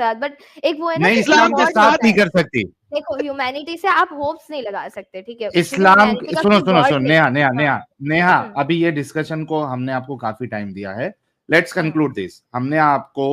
साथ, बट एक वो है ना नहीं, कि इस्लाम के God साथ होता नहीं है। कर सकती। देखो ह्यूमैनिटी से आप होप्स नहीं लगा सकते, ठीक है, क्योंकि इस्लाम, ह्यूमैनिटी का सुनो कोई सुनो गॉड सुनो, नहीं नेहा है। नेहा नेहा हाँ। नेहा, अभी ये डिस्कशन को हमने आपको काफी टाइम दिया है, लेट्स कंक्लूड दिस। हमने आपको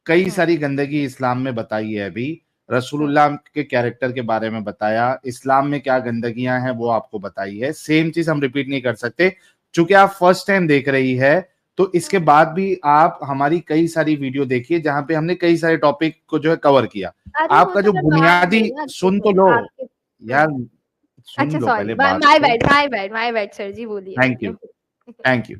कई सारी गंदगी इस्लाम में बताई है, अभी रसूलुल्लाह के कैरेक्टर के बारे में बताया, इस्लाम में क्या गंदगियां हैं वो आपको बताई है। सेम चीज हम रिपीट नहीं कर सकते, चूंकि आप फर्स्ट टाइम देख रही है, तो इसके बाद भी आप हमारी कई सारी वीडियो देखिए जहां पे हमने कई सारे टॉपिक को जो है कवर किया। अरे वो आपका तो जो मैं मान बुनियादी, रही हूँ ना, सुन तो देखो लो आपके यार, सुन अच्छा लो सॉरी, पहले बात माय को। Bad my bad my bad sir ji, बोलिए थैंक यू, बोलिए। Thank you.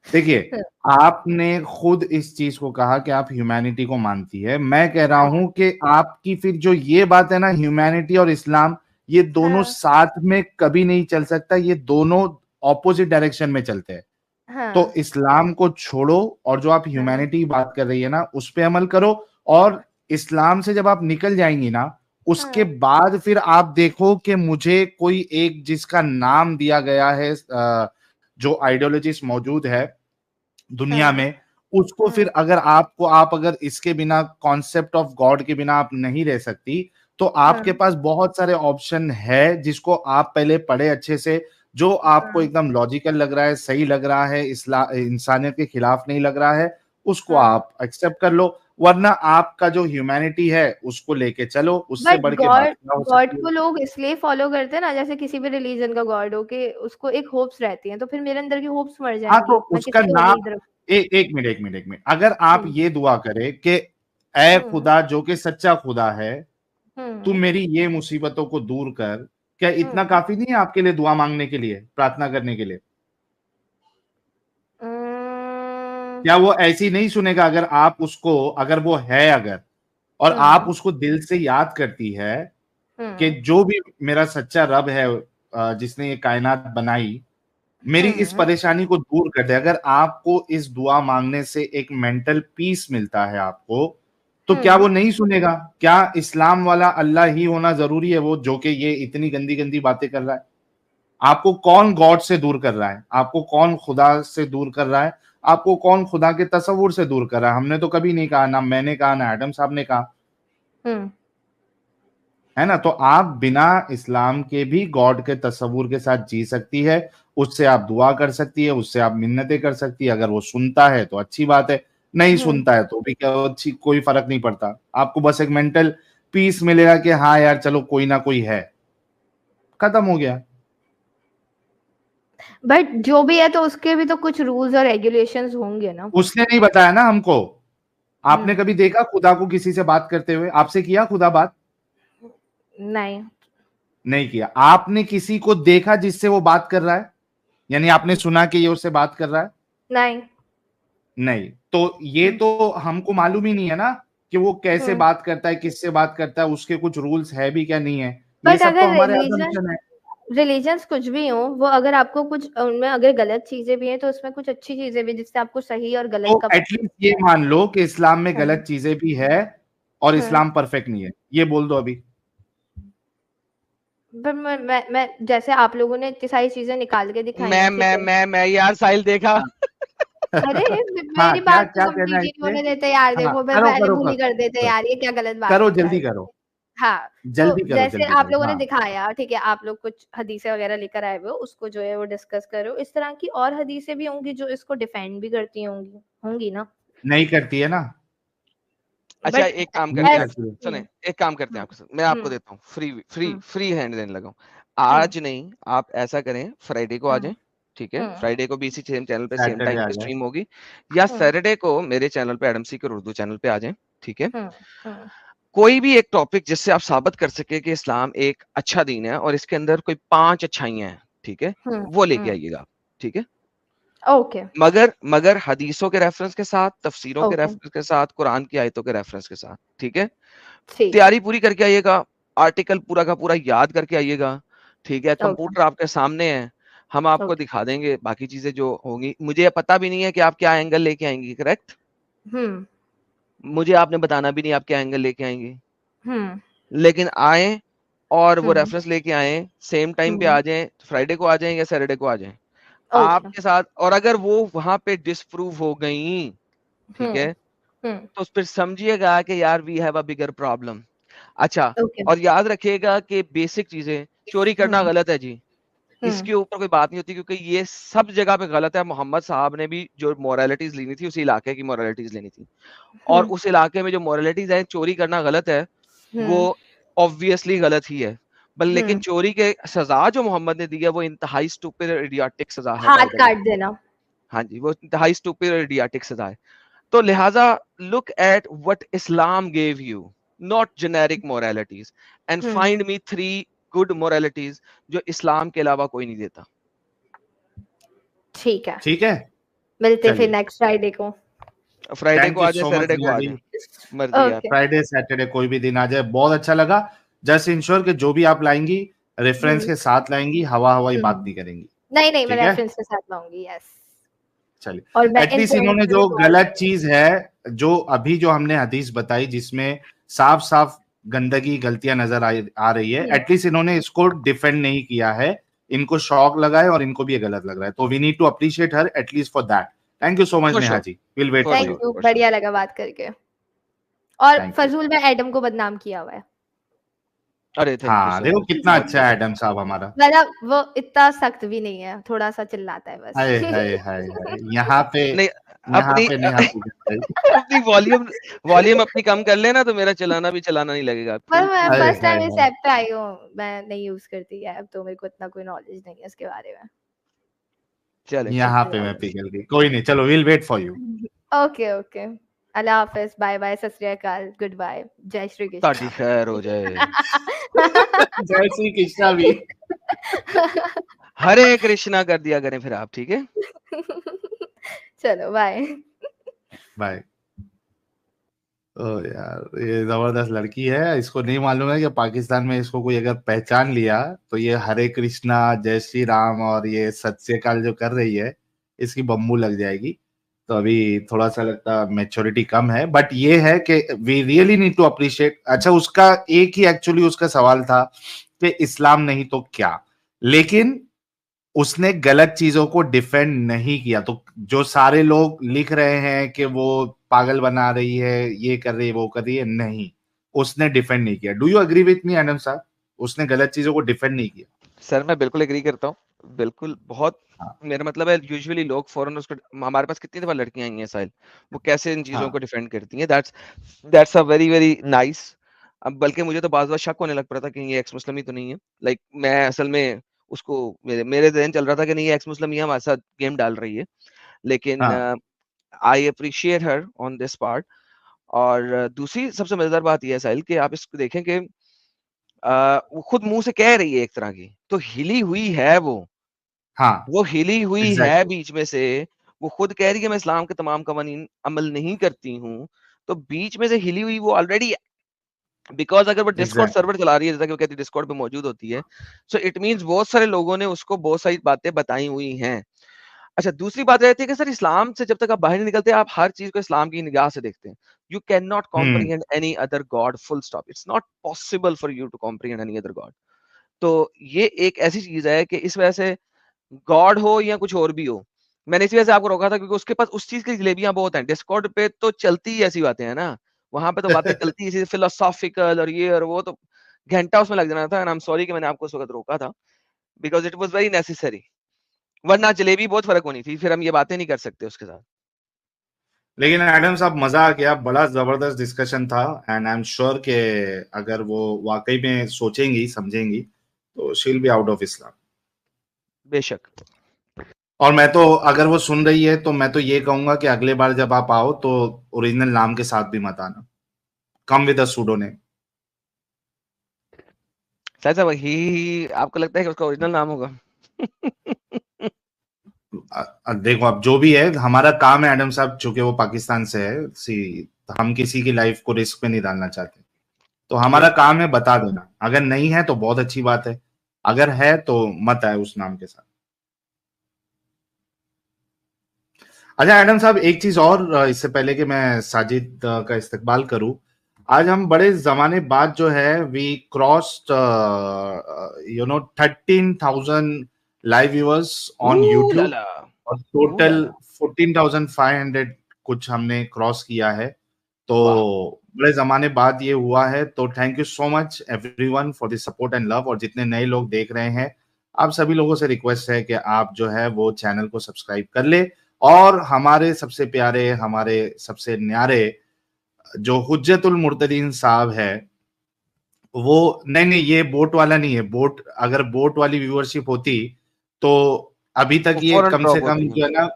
देखिए, आपने खुद इस चीज को कहा कि आप ह्यूमैनिटी को मानती है, मैं कह रहा हूं कि आपकी फिर जो ये बात है ना, ह्यूमैनिटी और इस्लाम, ये दोनों हाँ साथ में कभी नहीं चल सकता, ये दोनों ऑपोजिट डायरेक्शन में चलते हैं। तो हाँ इस्लाम को छोड़ो और जो आप हाँ ह्यूमैनिटी की बात कर रही है ना, उस पे अमल करो। और इस्लाम से जब आप निकल जाएंगी ना, उसके हाँ बाद फिर आप देखो कि मुझे कोई एक जिसका नाम दिया गया है, जो आइडियोलॉजिस्ट मौजूद है दुनिया हाँ में, उसको फिर अगर आपको, आप अगर इसके बिना, कॉन्सेप्ट ऑफ गॉड के बिना आप नहीं रह सकती, तो आपके हाँ पास बहुत सारे ऑप्शन है जिसको आप पहले पढ़े अच्छे से, जो आपको हाँ एकदम लॉजिकल लग रहा है, सही लग रहा है, इंसानियत के खिलाफ नहीं लग रहा है, उसको हाँ। आप एक्सेप्ट कर लो। वरना आपका जो ह्यूमैनिटी है उसको लेके चलो, उससे बट बढ़ के बात गॉड क्या हो गॉड सकती को है। लोग इसलिए फॉलो करते हैं ना, जैसे किसी भी रिलीजन का गॉड हो के उसको एक होप्स रहती हैं, तो फिर मेरे अंदर की होप्स मर हाँ, तो जाएंगी, मैं उसका किसकी नाम, उम्मीद रखूं। एक मिनट एक मिनट एक मिनट, अगर आप हम्म ये दुआ करें कि ए हम्म खुदा जो कि सच्चा खुदा है, तू हम्म मेरी ये मुसीबतों को दूर कर, क्या इतना हम्म काफी नहीं है आपके लिए दुआ मांगने के लिए, प्रार्थना करने के लिए? हम्म क्या वो ऐसी नहीं सुनेगा अगर आप उसको, अगर वो है अगर, और आप हम्म उसको दिल से याद करती है कि हम्म जो भी मेरा सच्चा रब है, जिसने ये कायनात बनाई, मेरी इस हम्म परेशानी को दूर कर दे, अगर आपको इस दुआ मांगने से एक मेंटल पीस मिलता है आपको, तो क्या वो हम्म नहीं सुनेगा? क्या इस्लाम वाला अल्लाह ही होना जरूरी है वो, जो कि ये इतनी गंदी गंदी बातें कर रहा है? आपको कौन गॉड से दूर कर रहा है? आपको कौन खुदा से दूर कर रहा है? आपको कौन खुदा के तस्वुर से दूर कर रहा है? हमने तो कभी नहीं कहा, ना मैंने कहा, ना एडम साहब ने कहा, हम्म है ना? तो आप बिना इस्लाम के भी गॉड के तस्वुर के साथ जी सकती है, उससे आप दुआ कर सकती है, उससे आप मिन्नतें कर सकती है। अगर वो सुनता है तो अच्छी बात है, नहीं हम्म। सुनता है तो भी क्या, अच्छी, कोई फर्क नहीं पड़ता। आपको बस एक मेंटल पीस मिलेगा कि हाँ यार चलो कोई ना कोई है, खत्म हो गया। बट जो भी है तो उसके भी तो कुछ रूल्स और रेगुलेशंस होंगे ना। उसने नहीं बताया ना हमको। आपने हम्म कभी देखा खुदा को किसी से बात करते हुए? आपसे किया खुदा बात? नहीं नहीं किया। आपने किसी को देखा जिससे वो बात कर रहा है? यानी आपने सुना कि ये उससे बात कर रहा है? नहीं। नहीं। तो ये हम्म तो हमको मालूम ही नहीं है ना कि वो कैसे हम्म। बात करता है, किससे बात करता है, उसके कुछ रूल्स है भी क्या नहीं है, ये बट सब तो अगर हमारे असम्पशन है। रिलीजन्स कुछ भी हो, वो अगर आपको कुछ उनमें अगर गलत चीजें भी हैं तो उसमें कुछ अच्छी चीजें भी, जिससे आपको सही और गलत तो का पता एटलीस्ट ये मान लो कि इस्लाम में है। गलत चीजें भी है और हाँ। इस्लाम परफेक्ट नहीं है, ये बोल दो अभी। पर मैं जैसे आप लोगों ने इतनी सारी चीजें निकाल के दिखाई मैं हैं, ठीक मैं है। मैं मैं यार साहिल देखा। हाँ। अरे हाँ, मेरी क्या बात तो क्या कहना है कंप्लीट ही इसमें? होने देते यार, हाँ, देखो मैं करो पहले करो पूरी कर देते करो यार, ये क्या गलत बात करो, है जल्दी यार। करो, हाँ। तो जैसे जल्दी आप करो, लोगों ने हाँ। दिखाया, ठीक है, आप लोग कुछ हदीसें वगैरह लेकर आए हुए हो, उसको जो है वो डिस्कस करो। इस तरह की और हदीसें भी होंगी जो इसको डिफेंड भी करती होंगी, होंगी ना। नहीं करती है ना? अच्छा बट एक काम नहीं करते हैं, एज करती है। सुने, एक काम करते हैं, आपको मैं आपको हम्म देता हूँ फ्री फ्री हम्म फ्री हैंड देने लगा हूँ। हम्म आज नहीं, आप ऐसा करें, फ्राइडे को आ हम्म जाएं, ठीक है? हम्म फ्राइडे को भी इसी सेम चैनल पे सेम सैटरडे टाइम आ पे जाए। स्ट्रीम होगी, या हम्म सैटरडे को मेरे चैनल पे एडम सीकर उर्दू चैनल पे आ जाएं, ठीक है? हम्म हम्म कोई भी एक टॉपिक जिससे आप साबित कर सके कि इस्लाम एक अच्छा दीन है और इसके अंदर कोई 5 अच्छाइयां हैं, ठीक है? वो लेके हम्म। आइएगा, ठीक है? ओके मगर मगर हदीसों के रेफरेंस के साथ, तफसीरों के ओके रेफरेंस के साथ, कुरान की आयतों के रेफरेंस के साथ, ठीक है? ठीक है। तैयारी पूरी करके आइएगा, आर्टिकल पूरा का पूरा याद करके आइएगा, ठीक है? ओके कंप्यूटर आपके सामने है, हम आपको ओके। दिखा देंगे बाकी चीजें जो होंगी। मुझे पता भी नहीं है कि आप क्या एंगल लेके आएंगी, करेक्ट? हम्म मुझे आपने बताना भी नहीं आप क्या एंगल लेके आएंगी, हम्म लेकिन आए और वो हम्म रेफरेंस लेके आए, सेम टाइम पे हम्म। आ जाएं, फ्राइडे को आ जाएं या सैटरडे को आ जाएं ओके। आपके साथ। और अगर वो वहां पे डिसप्रूव हो गई, ठीक हम्म है, तो फिर समझिएगा कि यार we have a bigger problem. अच्छा, ओके। और याद रखिएगा कि बेसिक चीजें, चोरी करना गलत है जी, इसके ऊपर कोई बात नहीं होती, क्योंकि ये सब जगह पे गलत है। मोहम्मद साहब ने भी जो मोरालिटीज लेनी थी, उसी इलाके की मोरालिटीज लेनी थी, और उस इलाके में जो मोरालिटीज है, चोरी करना गलत है, वो ऑब्वियसली गलत ही है। लेकिन चोरी के सजा जो मोहम्मद ने दी है, वो इंतहाई स्टूपिड और इडियोटिक सजा है। हाथ काट देना। हाँ जी, वो इंतहाई स्टूपिड और इडियोटिक सजा है। तो लिहाजा look at what Islam gave you, not generic moralities, and find me 3 good moralities जो इस्लाम के अलावा कोई नहीं देता। ठीक है, ठीक है, मिलते फिर नेक्स्ट फ्राइडे को। फ्राइडे को थैंक यू आ जाए, सो मच सैटरडे को नेहा आ जी। जाए, मर्जी है। फ्राइडे सैटरडे कोई भी दिन आ जाए, बहुत अच्छा लगा। जस्ट इंश्योर कि जो भी आप लाएंगी रेफरेंस के साथ लाएंगी, हवाई बात नहीं करेंगी। नहीं, मैं ठीक है, रेफरेंस के साथ लाऊंगी। यस। चलिए, और मैं एटलीस्ट इन्होंने जो गलत चीज है, जो अभी जो हमने हदीस बताई जिसमें साफ साफ गंदगी गलतियां नजर आ रही है, एटलीस्ट इन्होंने इसको डिफेंड नहीं किया है। इनको शौक लगा है और इनको भी ये गलत लग रहा है, तो we need to appreciate her at least for that. Thank you so much Neha ji, will wait for you. Thank you, बढ़िया लगा बात करके। और फजूल में एडम को बदनाम किया हुआ है। अरे थैंक यू हाँ, सो देखो मच। कितना अच्छा है एडम साहब हमारा। मतलब वो इतना सख्त भी नहीं है, थोड़ा सा चिल्लाता है बस। हाय हाय हाय हाय, यहाँ पे नहीं, अपनी अपनी वॉल्यूम अपनी कम कर लेना, तो मेरा चलाना नहीं लगेगा। पर मैं फर्स्ट टाइम इस ऐप पे आई हूँ, मैं नहीं यूज करती ऐप, तो मेरे को इतना कोई नॉलेज नहीं है इसके बारे में। चले, यहाँ पे मैं पिघल गई, कोई नहीं, चलो will wait for you. Okay okay, अल्लाह हाफिज, बाय बाय, सत श्री अकाल, गुड बाय, जय श्री कृष्ण। खैर हो जाए। जय श्री कृष्णा भी। हरे कृष्णा कर दिया करें फिर आप, ठीक है। चलो बाय बाय। ओ यार, ये जबरदस्त लड़की है। इसको नहीं मालूम है कि पाकिस्तान में इसको कोई अगर पहचान लिया तो ये हरे कृष्णा, जय श्री राम और ये सत श्री अकाल जो कर रही है, इसकी बम्बू लग जाएगी। तो अभी थोड़ा सा लगता मैच्योरिटी कम है, बट ये है कि we really need to appreciate. अच्छा, उसका एक ही एक्चुअली उसका सवाल था कि इस्लाम नहीं तो क्या, लेकिन उसने गलत चीजों को डिफेंड नहीं किया। तो जो सारे लोग लिख रहे हैं कि वो पागल बना रही है, ये कर रही है, वो कर रही है, नहीं, उसने डिफेंड नहीं किया। Do you agree with me Adam साहब? उसने गलत चीजों को डिफेंड नहीं किया। सर मैं बिल्कुल एग्री करता हूँ, बिल्कुल। बहुत मेरा मतलब है, यूजुअली लोग फॉरन उसको, हमारे पास कितनी दफा लड़कियां आई हैं साहिल, वो कैसे इन चीजों को डिफेंड करती हैं। That's a very very nice. अब बल्कि मुझे तो बार बार शक होने लग पड़ा था कि ये एक्स मुस्लिम ही तो नहीं है। लाइक मैं असल में उसको, मेरे ज़हन चल रहा था कि नहीं ये एक्स मुस्लिम ही हमारे साथ गेम डाल रही है, लेकिन I appreciate her on this part. और दूसरी सबसे मजेदार बात यह है साहिल कि आप इसको देखें कि वो खुद मुंह से कह रही है एक तरह की, तो हिली हुई है वो हिली हुई है बीच में से। वो खुद कह रही है मैं इस्लाम के तमाम कवानीन अमल नहीं करती हूँ, तो बीच में से हिली हुई वो ऑलरेडी, बिकॉज अगर वो डिस्कॉर्ड सर्वर चला रही है, जैसा कि वो कहती है डिस्कॉर्ड पे मौजूद होती है, सो इट मींस बहुत सारे लोगों ने उसको बहुत सारी बातें बताई हुई हैं। अच्छा, दूसरी बात रहती है कि सर इस्लाम से जब तक आप बाहर नहीं निकलते, आप हर चीज को इस्लाम की निगाह से देखते हैं। You can not comprehend any other god, full stop. It's not possible for you to comprehend any other god. तो ये एक ऐसी चीज है कि इस वजह से गॉड हो या कुछ और भी हो, मैंने इसी वजह से आपको रोका था, क्योंकि उसके पास उस चीज की जलेबियां बहुत हैं। डिस्कॉर्ड पे तो चलती ही ऐसी बातें हैं ना, वहां पे तो बातें चलती है फिलोसॉफिकल और ये और वो, तो घंटा उसमें लग जाना था। एंड आई एम सॉरी कि मैंने आपको उस वक्त रोका था, because it was very necessary, वरना जलेबी बहुत फर्क होनी थी, फिर हम ये बातें नहीं कर सकते उसके साथ। लेकिन एडम साहब मजा आ गया, बड़ा जबरदस्त डिस्कशन था। एंड आई एम श्योर कि अगर वो वाकई में सोचेंगी समझेंगी तो she will be out of Islam. बेशक। और मैं तो, अगर वो सुन रही है तो मैं तो ये कहूंगा कि अगले बार जब आप आओ तो ओरिजिनल नाम के साथ भी मत आना, come with a pseudo name. साहब वही आपको लगता है कि उसका ओरिजिनल नाम होगा? देखो अब जो भी है, हमारा काम है एडम साहब, चूंकि वो पाकिस्तान से है, हम किसी की लाइफ को रिस्क में नहीं डालना चाहते, तो हमारा काम है बता देना। अगर नहीं है तो बहुत अच्छी बात है, अगर है तो मत आए उस नाम के साथ। अच्छा एडम साहब, एक चीज और, इससे पहले कि मैं साजिद का इस्तकबाल करूं, आज हम बड़े जमाने बाद जो है we crossed 13,000 live viewers on YouTube, और टोटल 14,500 कुछ हमने क्रॉस किया है। तो बड़े जमाने बाद ये हुआ है। तो thank you so much everyone for the support and love. और जितने नए लोग देख रहे हैं, आप सभी लोगों से रिक्वेस्ट है कि आप जो है वो चैनल को सब्सक्राइब कर ले, और हमारे सबसे प्यारे, हमारे सबसे न्यारे जो हुज्जतुल मुर्तदीन साहब है, वो नहीं, ये बोट वाला नहीं है। बोट, अगर बोट वाली व्यूअरशिप होती तो अभी तक ये फौरन कम से ड्रॉप कम होती जो है है ना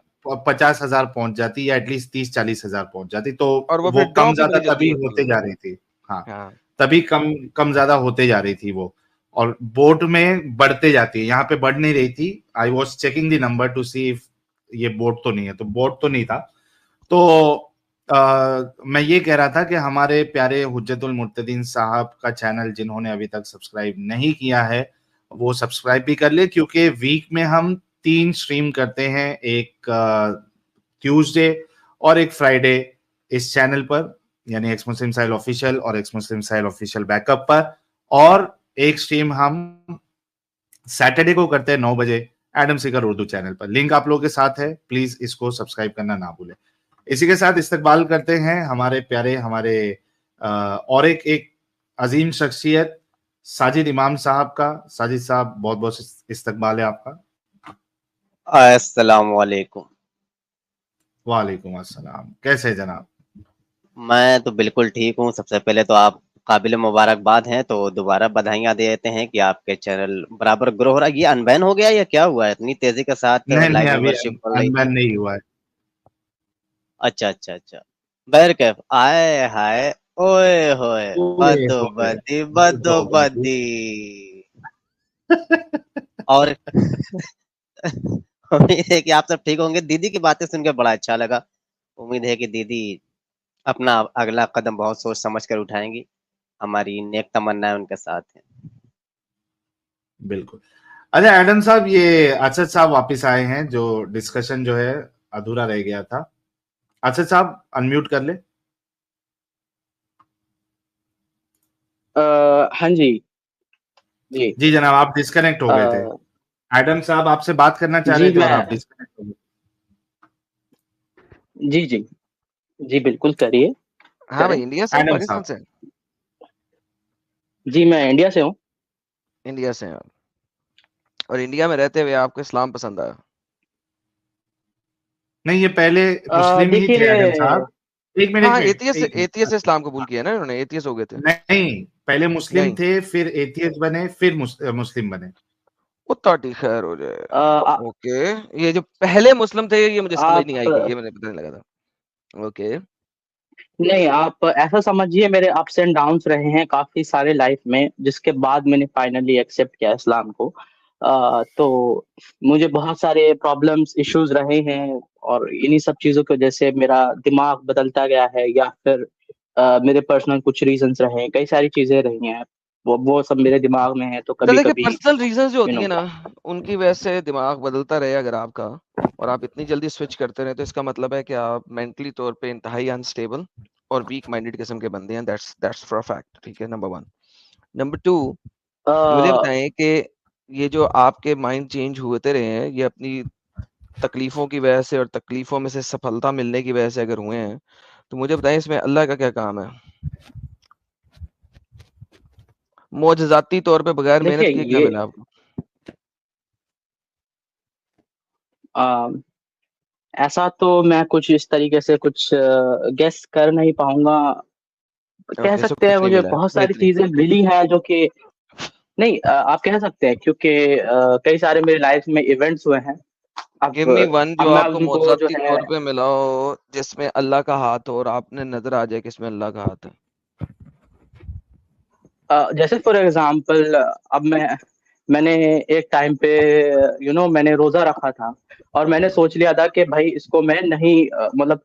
50,000 पहुंच जाती, या एटलीस्ट 30-40,000 पहुंच जाती। तो और वो वो फिर कम ड्रॉप भी ज्यादा बड़ी जल्दी तभी होती होते है। जा रही थी। हाँ, हाँ तभी कम कम ज्यादा होते जा रही थी वो, और बोट में बढ़ते जाती है। यहाँ पे बढ़ नहीं रही थी। I was checking the number two see if ये बोट तो नहीं है, तो बोट तो नहीं था। तो मैं ये कह रहा था कि हमारे प्यारे हुज्जतुल मुर्तदीन साहब का चैनल जिन्होंने अभी तक सब्सक्राइब नहीं किया है, वो सब्सक्राइब भी कर ले, क्योंकि वीक में हम 3 स्ट्रीम करते हैं, एक ट्यूसडे और एक फ्राइडे इस चैनल पर, यानी एक्स मुस्लिम साहिल ऑफिशियल और एक्स मुस्लिम साहिल ऑफिशियल बैकअप पर, और एक स्ट्रीम हम सैटरडे को करते हैं 9 बजे एडम सीकर उर्दू चैनल पर। लिंक आप लोगों के साथ है, प्लीज इसको सब्सक्राइब करना ना भूलें। इसी के साथ इस्तकबाल करते हैं हमारे प्यारे, हमारे और एक अजीम शख्सियत साजिद इमाम साहब का। साजिद साहब, बहुत बहुत इस्तकबाल है आपका। अस्सलाम वालेकुम। वालेकुम अस्सलाम। कैसे हैं जनाब? मैं तो बिल्कुल ठीक हूँ। सबसे पहले तो आप काबिल मुबारकबाद हैं, तो दोबारा बधाइयाँ देते हैं कि आपके चैनल बराबर ग्रो हो रहा है। ये अनबैन हो गया या क्या हुआ है? इतनी तेजी के साथ नहीं नहीं, लाइव अभी मेंबरशिप बढ़ रही अनबैन थी। नहीं हुआ है। अच्छा अच्छा अच्छा। बहरकैफ, आए हाय, ओए होए, ओए बदो होए, बदी बदो बदो बदी। बदी। और उम्मीद है कि आप सब ठीक होंगे। दीदी की बातें सुनकर बड़ा अच्छा लगा। उम्मीद है कि दीदी अपना अगला कदम बहुत सोच समझ कर उठाएंगी। हमारी नेक तमन्नाएं उनके साथ हैं। बिल्कुल। अच्छा एडम साहब, ये असद साहब वापस आए हैं, जो डिस्कशन जो है अधूरा रह गया था। असद साहब अनम्यूट कर ले। हाँ जी। जी। जी जनाब, आप डिस्कनेक्ट हो गए थे। अ, एडम साहब आपसे बात करना चाह जी रहे थे और आप मैं डिस्कनेक्ट हो गए। जी जी जी बिल्कुल करिए, हाँ करें। भाई, इंडिया से एडम पाकिस्तान साहब, से? जी मैं इंडिया से हूँ। इंडिया से हैं आप, और इंडिया में रहते हुए आपको इस्लाम पसंद आया? नहीं ये पहले मुस्लिम ही थे एडम देखिए। साहब। एक मिनट, हाँ, एक मिनट, एथियस से एक एथियस मिनट। से इस्लाम कबूल किया ना इन्होंने, एथियस हो गए थे। नहीं, पहले मुस्लिम नहीं, थे, फिर एथियस्ट बने, फिर मुस्लिम बने। उत्तर खैर हो जाए। अ, आ, ओके, ये जो पहले मुस्लिम थे ये मुझे समझ आप नहीं आई कि ये मुझे पता नहीं लगा था। ओके। नहीं, आप ऐसा समझिए, मेरे अप्स एंड डाउन्स रहे हैं काफी सारे लाइफ में, जिसके बाद मैंने फाइनली एक्सेप्ट किया इस्लाम को। तो मुझे बहुत सारे प्रॉब्लम्स इश्यूज रहे हैं, और इन्हीं सब चीजों की वजह से मेरा दिमाग बदलता गया है, या फिर मेरे पर्सनल कुछ रीजंस रहे हैं, कई सारी चीजें रही हैं। वो सब मेरे दिमाग में है, तो चल कभी देखिए, कभी पर्सनल रीजंस जो यू होती नो है ना, उनकी वजह से दिमाग बदलता रहे अगर आपका, और आप इतनी जल्दी स्विच करते रहे, तो इसका मतलब है कि आप मेंटली तौर पे इंतहाई अनस्टेबल और वीक माइंडेड किस्म के बंदे हैं। That's for a fact. ठीक है, नंबर 1। नंबर 2, मुझे बताएं कि ये जो आपके माइंड चेंज होते रहे हैं, ये अपनी तकलीफों की वजह से और तकलीफों में से सफलता मिलने की वजह से अगर हुए हैं, तो मुझे बताएं इसमें अल्लाह का क्या काम है? मोजज़ाती तौर पे बगैर मेहनत देखिए किए क्या ये मिला आपको? अ, ऐसा तो मैं कुछ इस तरीके से कुछ गेस कर नहीं पाऊंगा। कह ओके, सो सकते हैं कुछ नहीं मुझे मिला है बहुत सारी डायरेक्टली। चीजें मिली हैं जो कि नहीं, आप कह सकते हैं, क्योंकि कई सारे मेरे लाइफ में इवेंट्स हुए हैं। गिव अब मी वन अब जो मैं आपको उनको जो मोजज़ाती है तौर पे मिला हो, जिसमें अल्लाह का हाथ हो और आपने नजर आ जाए कि इसमें अल्लाह का हाथ है। जैसे फॉर एग्जांपल, अब मैंने एक टाइम पे मैंने रोजा रखा था, और मैंने सोच लिया था कि भाई इसको मैं नहीं मतलब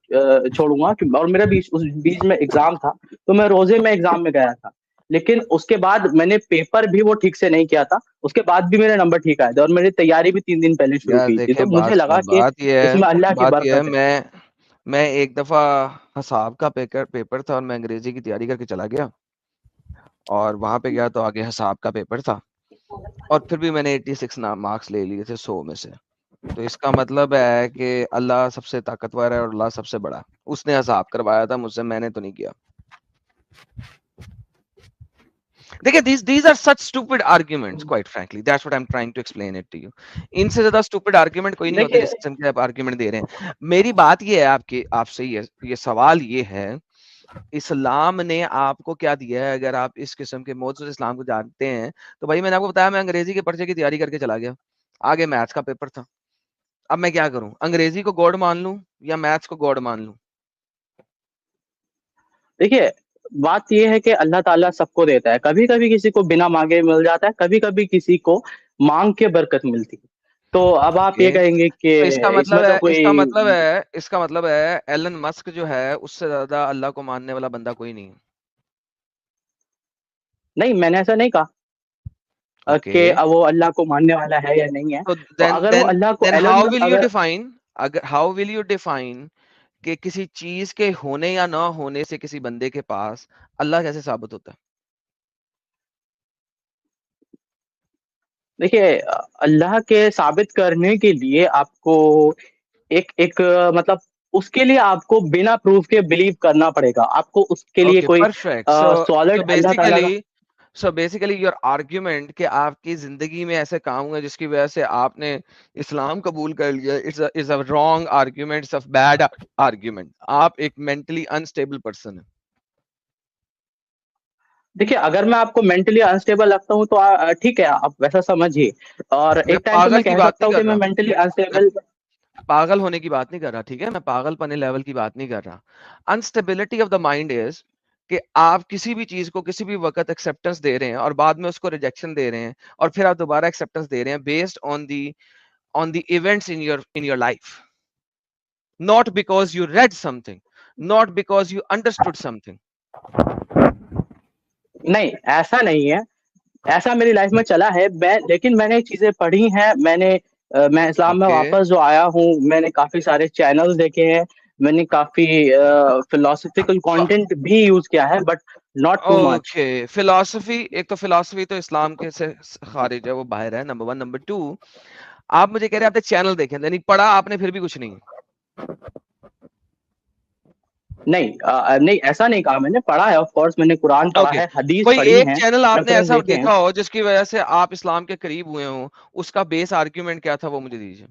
छोड़ूंगा, और मेरा उस बीच में एग्जाम था, तो मैं रोजे में एग्जाम में गया था। लेकिन उसके बाद मैंने पेपर भी वो ठीक से नहीं किया था, उसके बाद भी मेरे नंबर ठीक आए थे, और मेरी तैयारी भी 3 दिन पहले शुरू यार की थी, तो देखें, मुझे लगा कि इसमें अल्लाह की बात ये है, बरकत है। मैं एक दफा हिसाब का पेपर था और मैं अंग्रेजी की तैयारी करके चला गया, और वहां पे गया तो आगे हिसाब का पेपर था, और फिर भी मैंने 86 मार्क्स ले लिए थे 100 में से। तो इसका मतलब है कि अल्लाह सबसे ताकतवर है और अल्लाह सबसे बड़ा। उसने हिसाब करवाया था मुझसे, मैंने तो नहीं किया। देखिए, these are such stupid arguments, quite frankly, that's what I'm trying to explain it to you। इनसे ज्यादा stupid argument कोई नहीं होते जिस किस्म के आप argument दे रहे हैं। मेरी बात ये है आपसे ये सवाल ये है, इस्लाम ने आपको क्या दिया है? अगर आप इस किस्म के मौजूद इस्लाम को जानते हैं तो भाई मैंने आपको बताया, मैं अंग्रेजी के पर्चे की तैयारी करके चला गया, आगे मैथ्स का पेपर था। अब मैं क्या करूं, अंग्रेजी को गॉड मान लूं या मैथ्स को गॉड मान लूं? देखिए, बात ये है कि अल्लाह ताला सबको देता है, कभी-कभी किसी को बिना मांगे मिल जाता है, कभी-कभी किसी को मांग के बरकत मिलती है। तो अब आप ये ओके, कहेंगे कि तो इसका इसमें मतलब तो है कोई इसका मतलब है एलन मस्क जो है उससे ज्यादा अल्लाह को मानने वाला बंदा कोई नहीं है। नहीं, मैंने ऐसा नहीं कहा ओके, कि वो अल्लाह को मानने वाला है या नहीं है। तो तो अगर वो अल्लाह को then Elon how Musk will you अगर डिफाइन, अगर हाउ विल यू डिफाइन कि किसी चीज के होने या ना होने से किसी बंदे के पास अल्लाह कैसे साबित होता है? देखिए, अल्लाह के साबित करने के लिए आपको एक एक मतलब उसके लिए आपको बिना प्रूफ के बिलीव करना पड़ेगा। आपको उसके लिए ओके, कोई परफेक्ट। सो सॉलिड अल्लाह ताला का बेसिकली योर आर्ग्यूमेंट कि आपकी जिंदगी में ऐसे काम हुए जिसकी वजह से आपने इस्लाम कबूल कर लिया, it's a wrong argument, it's a bad argument. आप एक मेंटली अनस्टेबल पर्सन है। देखिए, अगर मैं आपको मेंटली अनस्टेबल लगता हूँ तो ठीक है, आप वैसा समझिए। और मैं एक टाइम पे पागल मैं की कह बात सकता नहीं हूँ कर कि मैं रहा, मेंटली मैं अनस्टेबल पागल होने की बात नहीं कर रहा, ठीक है? मैं पागलपने लेवल की बात नहीं कर रहा। Instability of the mind is कि आप किसी भी चीज को किसी भी वक्त एक्सेप्टेंस दे रहे हैं और बाद में उसको रिजेक्शन दे रहे हैं और फिर आप दोबारा एक्सेप्टेंस दे रहे हैं based on the events in your life, not because you read something, not because you understood something। नहीं, ऐसा नहीं है। ऐसा मेरी लाइफ में चला है, लेकिन मैंने चीजें पढ़ी हैं। मैं इस्लाम में ओके, वापस जो आया हूँ, मैंने काफी सारे चैनल्स देखे हैं, मैंने काफी फिलोसफिकल कंटेंट भी यूज किया है, but not too much. Okay. Philosophy, एक तो फिलॉसफी तो इस्लाम के से खारिज है, वो बाहर है, नंबर वन। नंबर टू, आप मुझे कह रहे हैं आपने चैनल देखे, यानी पढ़ा आपने फिर भी कुछ नहीं। नहीं, नहीं, ऐसा नहीं कहा मैंने। पढ़ा है, ऑफ कोर्स मैंने कुरान पढ़ा ओके, है, हदीस कोई पढ़ी एक है, चैनल आपने रेफरेंस ऐसा देखे हैं। देखा हो जिसकी वजह से आप इस्लाम के करीब हुए हो, उसका बेस आर्ग्यूमेंट क्या था वो मुझे दीजिए।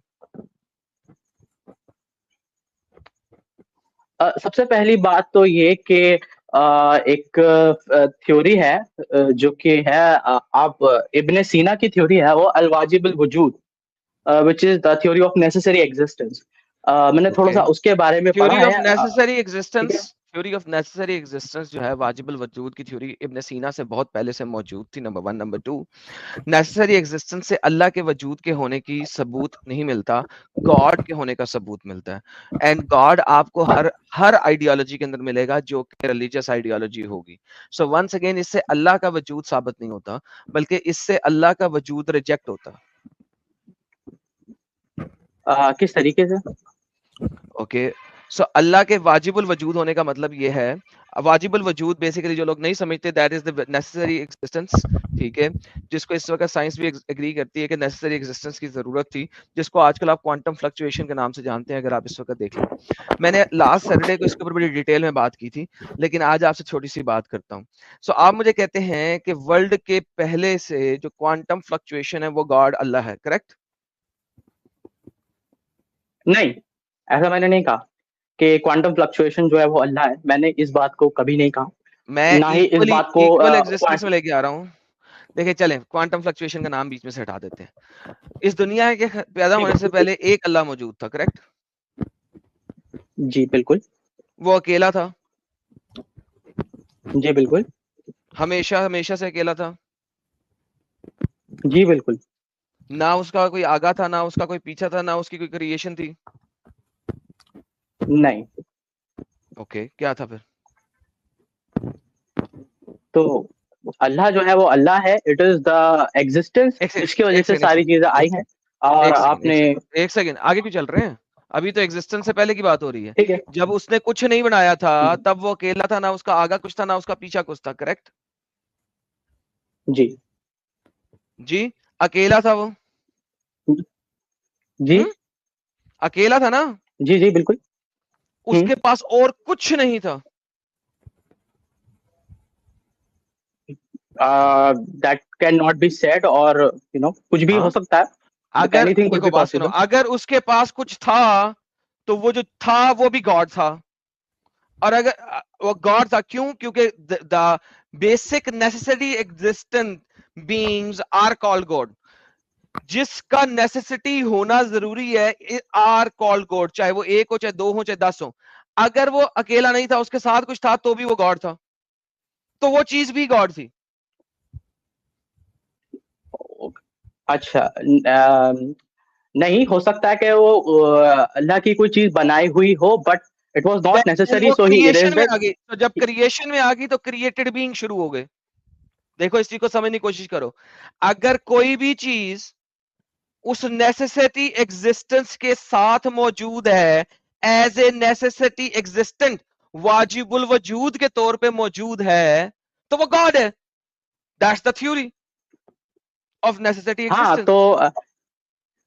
सबसे पहली बात तो ये कि एक थ्योरी है, जो कि है, आप इब्ने सीना की थ्योरी है, वो अल वाजिबुल वजूद, which is the theory of necessary existence. मैंने थोड़ा ओके, सा उसके बारे में पढ़ा थ्योरी ऑफ है। नेसेसरी ठीक है। Existence, theory of necessary existence जो है वाजिबुल वजूद की थ्योरी इब्न सीना से बहुत पहले से मौजूद थी, number one. Number two, necessary existence से अल्लाह के वजूद के होने की सबूत नहीं मिलता, गॉड के होने का सबूत मिलता है। एंड गॉड आपको हर आइडियोलॉजी के अंदर मिलेगा जो कि रिलीजियस आइडियोलॉजी होगी। सो वंस अगेन, इससे अल्लाह का वजूद साबित नहीं होता, बल्कि इससे अल्लाह का वजूद रिजेक्ट होता। किस तरीके से? ओके, सो अल्लाह के वाजिबुल वजूद होने का मतलब ये है, वाजिबुल वजूद बेसिकली जो लोग नहीं समझते, that is the necessary existence, ठीक है? जिसको इस वक्त साइंस भी एग्री करती है कि नेसेसरी एग्जिस्टेंस की जरूरत थी, जिसको आजकल आप क्वांटम फ्लक्चुएशन के नाम से जानते हैं, अगर आप इस वक्त देख लें। मैंने लास्ट सैटरडे को इसके ऊपर बड़ी डिटेल में बात की थी, लेकिन आज आपसे छोटी सी बात करता हूँ। सो आप मुझे कहते हैं कि वर्ल्ड के पहले से जो क्वांटम फ्लक्चुएशन है वो गॉड अल्लाह है, करेक्ट? नहीं, ऐसा मैंने नहीं कहा कि क्वांटम फ्लक्चुएशन जो है वो अल्लाह है। मैंने इस बात को कभी नहीं कहा, मैं ना ही इस बात को इक्वल एग्जिस्टेंस में लेके आ रहा हूँ। देखिए, चलें क्वांटम फ्लक्चुएशन का नाम बीच में से हटा देते हैं। इस दुनिया के पैदा होने से पहले एक अल्लाह मौजूद था, करेक्ट? जी बिल्कुल। वो अकेला था, जी बिल्कुल। हमेशा हमेशा से अकेला था, जी बिल्कुल। ना उसका कोई आगा था, ना उसका कोई पीछा था, ना उसकी कोई क्रिएशन थी। नहीं। ओके, क्या था फिर? तो अल्लाह जो है वो अल्लाह है, इट इज द एग्जिस्टेंस एक सेकंड, जिसकी वजह एक से सेकंड, सारी चीजें आई हैं। और एक सेकंड, आपने एक सेकंड, आगे क्यों चल रहे हैं? अभी तो एग्जिस्टेंस से पहले की बात हो रही है। ठीक है। जब उसने कुछ नहीं बनाया था तब वो अकेला था, ना उसका आगा कुछ था, ना उसका पीछा कुछ था, करेक्ट? जी। जी, अकेला था वो। जी। अकेला था ना? जी जी बिल्कुल। उसके पास और कुछ नहीं था। That can not be said, और कुछ भी हो सकता है। अगर एनीथिंग कुड देखो बी बात सुनो, पॉसिबल। अगर उसके पास कुछ था तो वो जो था वो भी गॉड था। और अगर वो गॉड था, क्यों? क्योंकि the basic necessary existent beings are called god. जिसका नेसेसिटी होना जरूरी है आर कॉल्ड गॉड, चाहे वो एक हो, चाहे दो हो, चाहे 10 हो। अगर वो अकेला नहीं था, उसके साथ कुछ था, तो भी वो गॉड था, तो वो चीज भी गॉड थी। अच्छा, नहीं हो सकता है कि वो अल्लाह की कोई चीज बनाई हुई हो, but it was not necessary, वो सो ही क्रिएशन इरेज्ड में इट। आ गई, तो जब क्रिएशन में आ गई तो क्रिएटेड बीइंग शुरू हो गए। देखो इस चीज को समझने की कोशिश करो। अगर कोई भी चीज उस नेसेसिटी एग्जिस्टेंस के साथ मौजूद है, एज ए नेसेसिटी एग्जिस्टेंट, वाजिबुल वजूद के तौर पे मौजूद है, तो वो गॉड है। That's the theory of necessity हाँ एग्जिस्टेंस। तो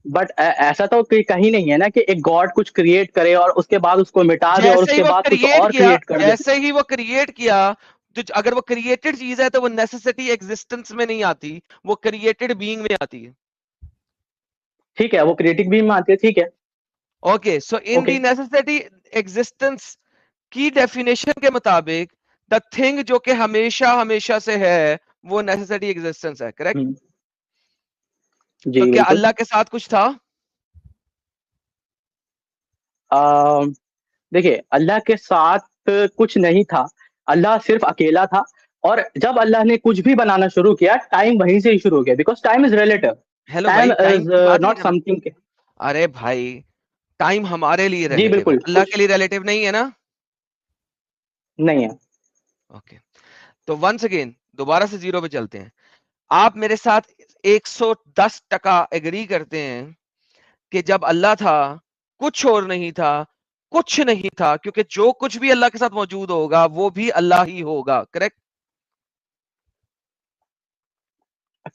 बट ऐसा तो कहीं नहीं है ना कि एक गॉड कुछ क्रिएट करे और उसके बाद उसको मिटा दे और जैसे ही उसके वो बाद कुछ क्रिएट और किया, क्रिएट कर दे। जैसे ही वो क्रिएट किया, तो अगर वो क्रिएटेड चीज है तो वो नेसेसिटी एग्जिस्टेंस में नहीं आती, वो क्रिएटेड बीइंग में आती है। ठीक है, वो क्रिएटिव भी में आती है, ठीक है। ओके, सो इन दी नेसेसिटी एग्जिस्टेंस की डेफिनेशन के मुताबिक द थिंग जो कि हमेशा हमेशा से है वो नेसेसिटी एग्जिस्टेंस है, करेक्ट? जी तो क्या बिल्कुल। अल्लाह के साथ कुछ था? देखिए, अल्लाह के साथ कुछ नहीं था, अल्लाह सिर्फ अकेला था। और जब अल्लाह ने कुछ भी बनाना शुरू किया, टाइम वहीं से ही शुरू हो गया, because time is relative. Hello time भाई, टाइम इज की बात नहीं नॉट कर रहा। समथिंग। अरे भाई, टाइम हमारे लिए जी रिलेटिव है, बिल्कुल, अल्लाह कुछ के लिए रिलेटिव नहीं है ना? नहीं है। ओके, तो वंस अगेन दोबारा से जीरो पे चलते हैं। आप मेरे साथ 110% एग्री करते हैं कि जब अल्लाह था कुछ और नहीं था, कुछ नहीं था, क्योंकि जो कुछ भी अल्लाह के साथ मौजूद होगा वो भी अल्लाह ही होगा, करेक्ट?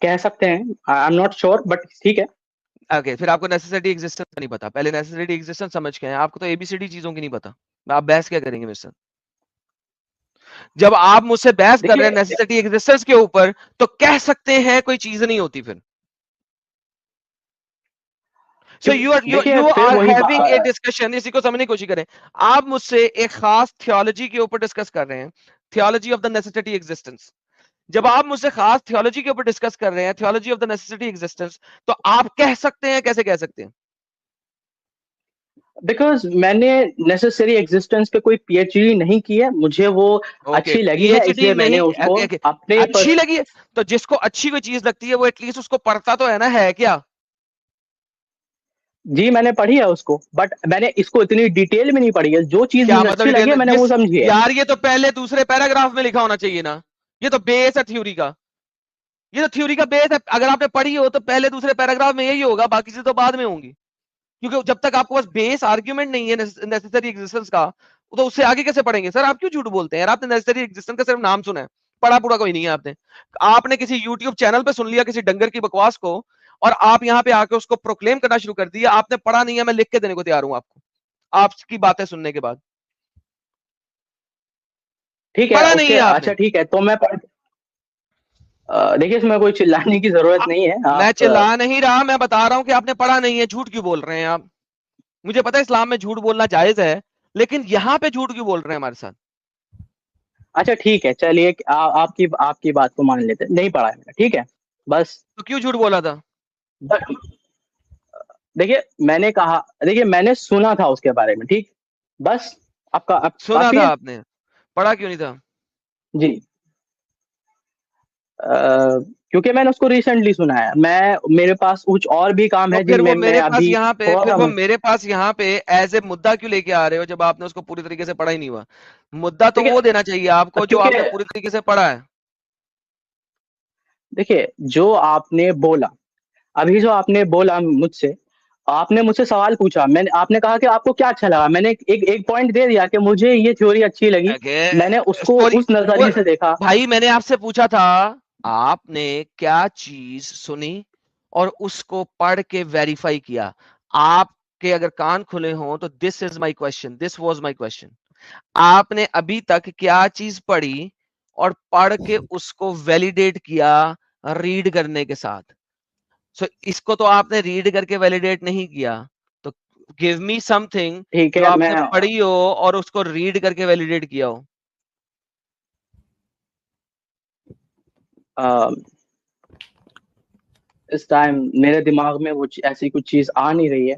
कह सकते हैं, I am not sure, but ठीक है। ओके, फिर आपको नेसेसिटी एग्जिस्टेंस नहीं पता। पहले नेसेसिटी एग्जिस्टेंस समझ के आए, आपको तो एबीसीडी चीजों की नहीं पता। आप बहस क्या करेंगे मेरे साथ? जब आप मुझसे बहस कर रहे हैं देखिए नेसेसिटी एग्जिस्टेंस के ऊपर, तो कह सकते हैं कोई चीज नहीं होती फिर। सो देखिए यू फिर आर वही हैविंग ए डिस्कशन, इसी को समझने की कोशिश करें। आप मुझसे एक खास थियोलॉजी के ऊपर डिस्कस कर रहे हैं, theology of the necessity existence. जब आप मुझसे खास थियोलॉजी के ऊपर डिस्कस कर रहे हैं, theology of the necessity existence, तो आप कह सकते हैं, कैसे कह सकते हैं? बिकॉज मैंने नेसेसरी एग्जिस्टेंस पे कोई पीएचडी नहीं की है, मुझे वो ओके, अच्छी लगी है, पीएचडी इसलिए मैंने नहीं, उसको ओके, अपने अच्छी लगी है, तो जिसको अच्छी कोई चीज लगती है वो एटलीस्ट उसको पढ़ता तो है ना, है क्या? जी मैंने पढ़ी है उसको, बट मैंने इसको इतनी डिटेल में नहीं पढ़ी है। जो चीज क्या मुझे मतलब अच्छी लगी डिटेल है में? मैंने वो समझी है। यार ये तो पहले दूसरे पैराग्राफ में लिखा होना चाहिए ना, ये तो बेस है थ्योरी का। ये तो थ्योरी का बेस है, अगर आपने पढ़ी हो तो पहले दूसरे पैराग्राफ में यही होगा, बाकी से तो बाद में होंगी। क्योंकि जब तक आपको पास बेस आर्ग्यूमेंट नहीं है नेसेसरी एग्जिस्टेंस का, तो उससे आगे कैसे पढ़ेंगे? सर आप क्यों झूठ बोलते हैं यार? आपने नेसेसरी एग्जिस्टेंस का सिर्फ नाम सुना है, पढ़ा पूरा कोई नहीं है आपने। आपने किसी यूट्यूब चैनल पे सुन लिया किसी डंगर की बकवास को, और आप यहाँ पे आके उसको प्रोक्लेम करना शुरू कर दिया। आपने पढ़ा नहीं है, मैं लिख के देने को तैयार हूं आपको, आपकी बातें सुनने के बाद। ठीक है, पढ़ा नहीं ओके, है आपने। अच्छा ठीक है, तो मैं देखिए इसमें कोई चिल्लाने की जरूरत नहीं है। मैं आप चिल्ला नहीं रहा, मैं बता रहा हूं कि आपने पढ़ा नहीं है। झूठ क्यों बोल रहे हैं आप? मुझे पता है इस्लाम में झूठ बोलना जायज है, लेकिन यहां पे झूठ क्यों बोल रहे हैं हमारे साथ? अच्छा ठीक है, चलिए आपकी आपकी बात को मान लेते हैं, नहीं पढ़ा है मैंने, ठीक है बस। तो क्यों झूठ बोला था? देखिए मैंने कहा, देखिए मैंने सुना था उसके बारे में, ठीक, बस। आपका सुना काफी था है। आपने, पढ़ा क्यों नहीं था? जी क्योंकि मैंने उसको रिसेंटली सुना है, मेरे पास कुछ और भी काम तो है फिर वो जिनमें मैं मेरे पास अभी यहाँ पे, थोड़ा फिर सा वो मेरे पास यहाँ पे एज ए मुद्दा क्यों लेके आ रहे हो, जब आपने उसको पूरी तरीके से पढ़ा ही नहीं हुआ? मुद्दा तो ठीक वो है, देना चाहिए आपको जो क्योंकि आपने पूरी तरीके से पढ़ा है। देखिए जो आपने बोला, अभी जो आपने बोला मुझसे, आपने मुझसे सवाल पूछा, मैंने आपने कहा कि आपको क्या अच्छा लगा, मैंने एक पॉइंट दे दिया कि मुझे ये थ्योरी अच्छी लगी। मैंने उसको स्टोरी उस नजरिए से देखा। भाई, मैंने आपसे पूछा था आपने क्या चीज सुनी और उसको पढ़ के वेरीफाई किया। आप के अगर कान खुले हों तो this is my question, this was my question, आपने अभी तक क्या चीज पढ़ी और पढ़ के उसको वैलिडेट किया रीड करने के साथ? सो इसको तो आपने रीड करके वैलिडेट नहीं किया, तो गिव मी समथिंग ठीक जो है, आपने मैं पढ़ी हो और उसको रीड करके वैलिडेट किया हो। इस टाइम मेरे दिमाग में वो ऐसी कुछ चीज आ नहीं रही है।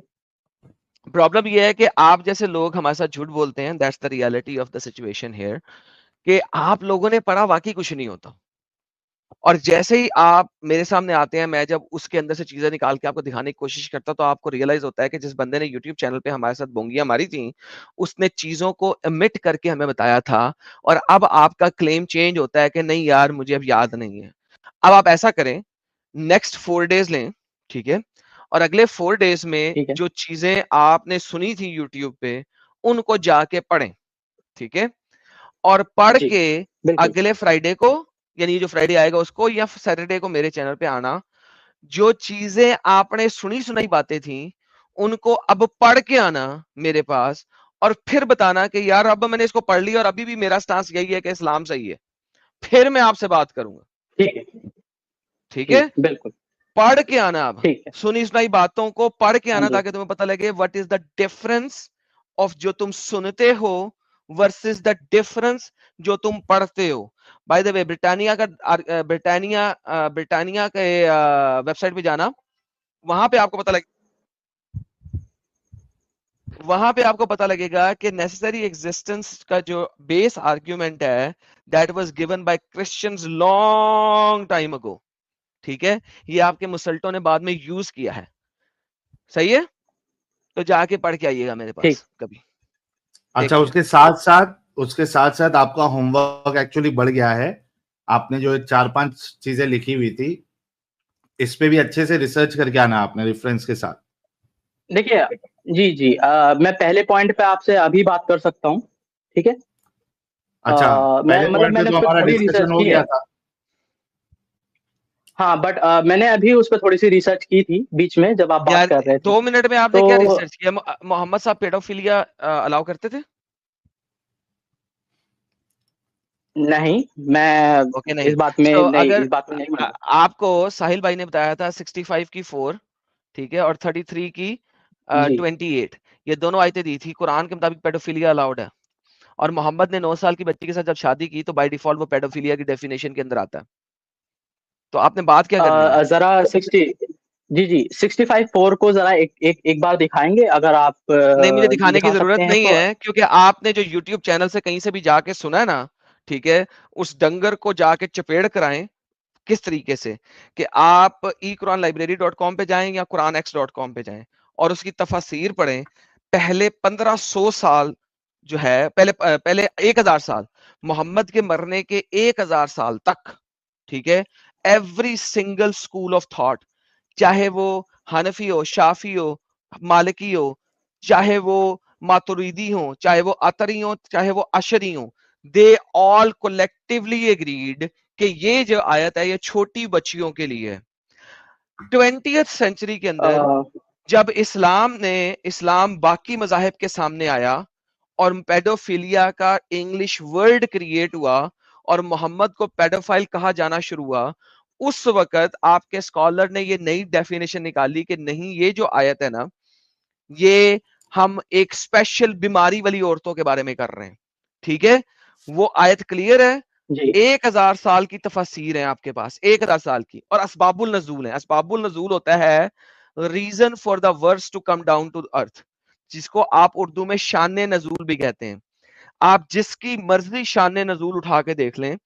प्रॉब्लम ये है कि आप जैसे लोग हमारे साथ झूठ बोलते हैं, that's the reality of the situation here, कि आप लोगों ने पढ़ा वाकई कुछ नहीं होता, और जैसे ही आप मेरे सामने आते हैं, मैं जब उसके अंदर से चीजें निकाल के आपको दिखाने की कोशिश करता हूं, तो आपको रियलाइज होता है कि जिस बंदे ने यूट्यूब चैनल पे हमारे साथ बोंगियां मारी थी, उसने चीजों को एमिट करके हमें बताया था, और अब आपका क्लेम चेंज होता है कि नहीं यार मुझे अब याद नहीं है। अब आप ऐसा करें, नेक्स्ट 4 डेज लें, ठीक है, और अगले 4 डेज में ठीक है, जो चीजें आपने सुनी थी यूट्यूब पे उनको जाके पढ़ें, ठीक है, और पढ़ जी के बिल्कुल। अगले फ्राइडे को, यानी जो फ्राइडे आएगा उसको, या सैटरडे को मेरे चैनल पे आना, जो चीजें आपने सुनी सुनाई बातें थी उनको अब पढ़ के आना मेरे पास, और फिर बताना कि यार अब मैंने इसको पढ़ लिया और अभी भी मेरा स्टांस यही है कि इस्लाम सही है, फिर मैं आपसे बात करूंगा, ठीक है, ठीक है। ठीक, बिल्कुल, पढ़ के आना, अब ठीक है। सुनी सुनाई बातों को पढ़ के हाँ आना, जी, ताकि तुम्हें पता लगे what is the difference of जो तुम सुनते हो वर्सेस द डिफरेंस जो तुम पढ़ते हो। बाय द वे, ब्रिटानिया का ब्रिटानिया के वेबसाइट पे जाना, वहां पे आपको पता लगे, वहां पे आपको पता लगेगा कि नेसेसरी एग्जिस्टेंस का जो बेस आर्ग्यूमेंट है, that was given by Christians long time ago, ठीक है, ये आपके मुसल्टों ने बाद में यूज किया है, सही है, तो जाके पढ़ के आइएगा मेरे ठीक। पास कभी। टेक अच्छा, केयर। उसके साथ साथ आपका होमवर्क एक्चुअली बढ़ गया है। आपने जो 4-5 चीजें लिखी हुई थी, इस पे भी अच्छे से रिसर्च करके आना आपने रेफरेंस के साथ। देखिए, जी जी, मैं पहले पॉइंट पे आपसे अभी बात कर सकता हूँ, ठीक है। अच्छा, मैं पहले मतलब पॉइंट पे मैंने तो उस पर हमारा थोड़ी डिस्कशन रिसर्च हो की गया है। था। हाँ, बट मैंने अभी उस पर थोड़ी सी रिसर्च की थी बीच में जब आप बात यार कर रहे थे। 2 मिनट में आपने तो क्या रिसर्च किया? मोहम्मद साहब पेडोफिलिया अलाउ करते थे? नहीं, मैं ओके, नहीं। इस बात में सो नहीं, अगर इस बात में नहीं मानता। आपको साहिल भाई ने बताया था 65 की 4, ठीक है, और 33 की जी 28, ये दोनों आयतें दी थी, कुरान के मुताबिक पेडोफिलिया अलाउड है, और मोहम्मद ने 9 साल की बच्ची के साथ जब शादी की तो बाय डिफॉल्ट वो पेडोफिलिया की डेफिनेशन के अंदर आता है, तो आपने बात क्या करनी है? जरा 60, जी जी, 65-4 को जरा एक बार दिखाएंगे अगर आप नहीं, मुझे दिखाने की दिखा जरूरत सकते हैं नहीं तो। है, क्योंकि आपने जो YouTube चैनल से कहीं से भी जाके सुना है ना, ठीक है, उस डंगर को जाके चपेड़ कराएं किस तरीके से, कि आप equranlibrary.com पे जाएं या quranx.com पे जाएं और उसकी तफसीर पढ़ें। पहले 1500 साल जो है, पहले 1000 साल, मोहम्मद के मरने के 1000 साल तक, ठीक है, every single school of thought, चाहे वो हनफी हो, शाफी हो, मालिकी हो, चाहे वो मातुरीदी हो, चाहे वो अतरी हो, चाहे वो अशरी हो, दे ऑल कोलेक्टिवली एग्रीड कि ये जो आयत है ये छोटी बच्चियों के लिए है। 20th सेंचुरी के अंदर जब इस्लाम बाकी मजाहिब के सामने आया और पेडोफिलिया का इंग्लिश वर्ड क्रिएट हुआ और मोहम्मद को पेडोफाइल कहा जाना शुरू हुआ, उस वक्त आपके स्कॉलर ने ये नई डेफिनेशन निकाली कि नहीं, ये जो आयत है ना, ये हम एक स्पेशल बीमारी वाली औरतों के बारे में कर रहे हैं, ठीक है, वो आयत क्लियर है। जी 1000 साल की तफसीर है आपके पास, 1000 साल की, और असबाबुल नजूल है। असबाबुल नजूल होता है reason for the verse to come down to earth, जिसको आप उर्दू में शान नजूल भी कहते हैं। आप जिसकी मर्जी शान नजूल उठा के देख लें,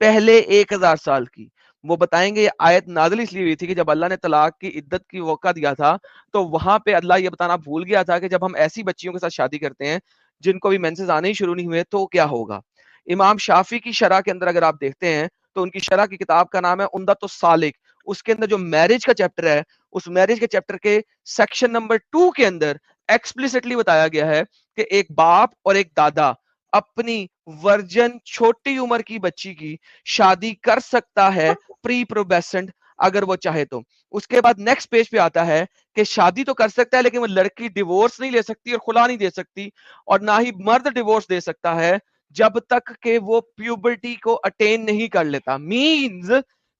पहले 1000 साल की, वो बताएंगे ये आयत नाज़िल इसलिए हुई थी कि जब अल्लाह ने तलाक की इद्दत की मौका दिया था, तो वहां पे अल्लाह ये बताना भूल गया था कि जब हम ऐसी बच्चियों के साथ शादी करते हैं जिनको भी मेंसेस आने ही शुरू नहीं हुए तो क्या होगा। इमाम शाफी की शरह के अंदर अगर आप देखते हैं तो उनकी शरह की किताब का नाम है उम्दतुस सालिक, उसके अंदर जो मैरिज का चैप्टर है, उस मैरिज के चैप्टर के सेक्शन नंबर 2 के अंदर एक्सप्लिसिटली बताया गया है कि एक बाप और एक दादा अपनी वर्जन छोटी उम्र की बच्ची की शादी कर सकता है प्री प्रोबेसेंट, अगर वो चाहे तो। उसके बाद नेक्स्ट पेज पे आता है कि शादी तो कर सकता है लेकिन वो लड़की डिवोर्स नहीं ले सकती और खुला नहीं दे सकती, और ना ही मर्द डिवोर्स दे सकता है जब तक कि वो प्यूबर्टी को अटेन नहीं कर लेता। मींस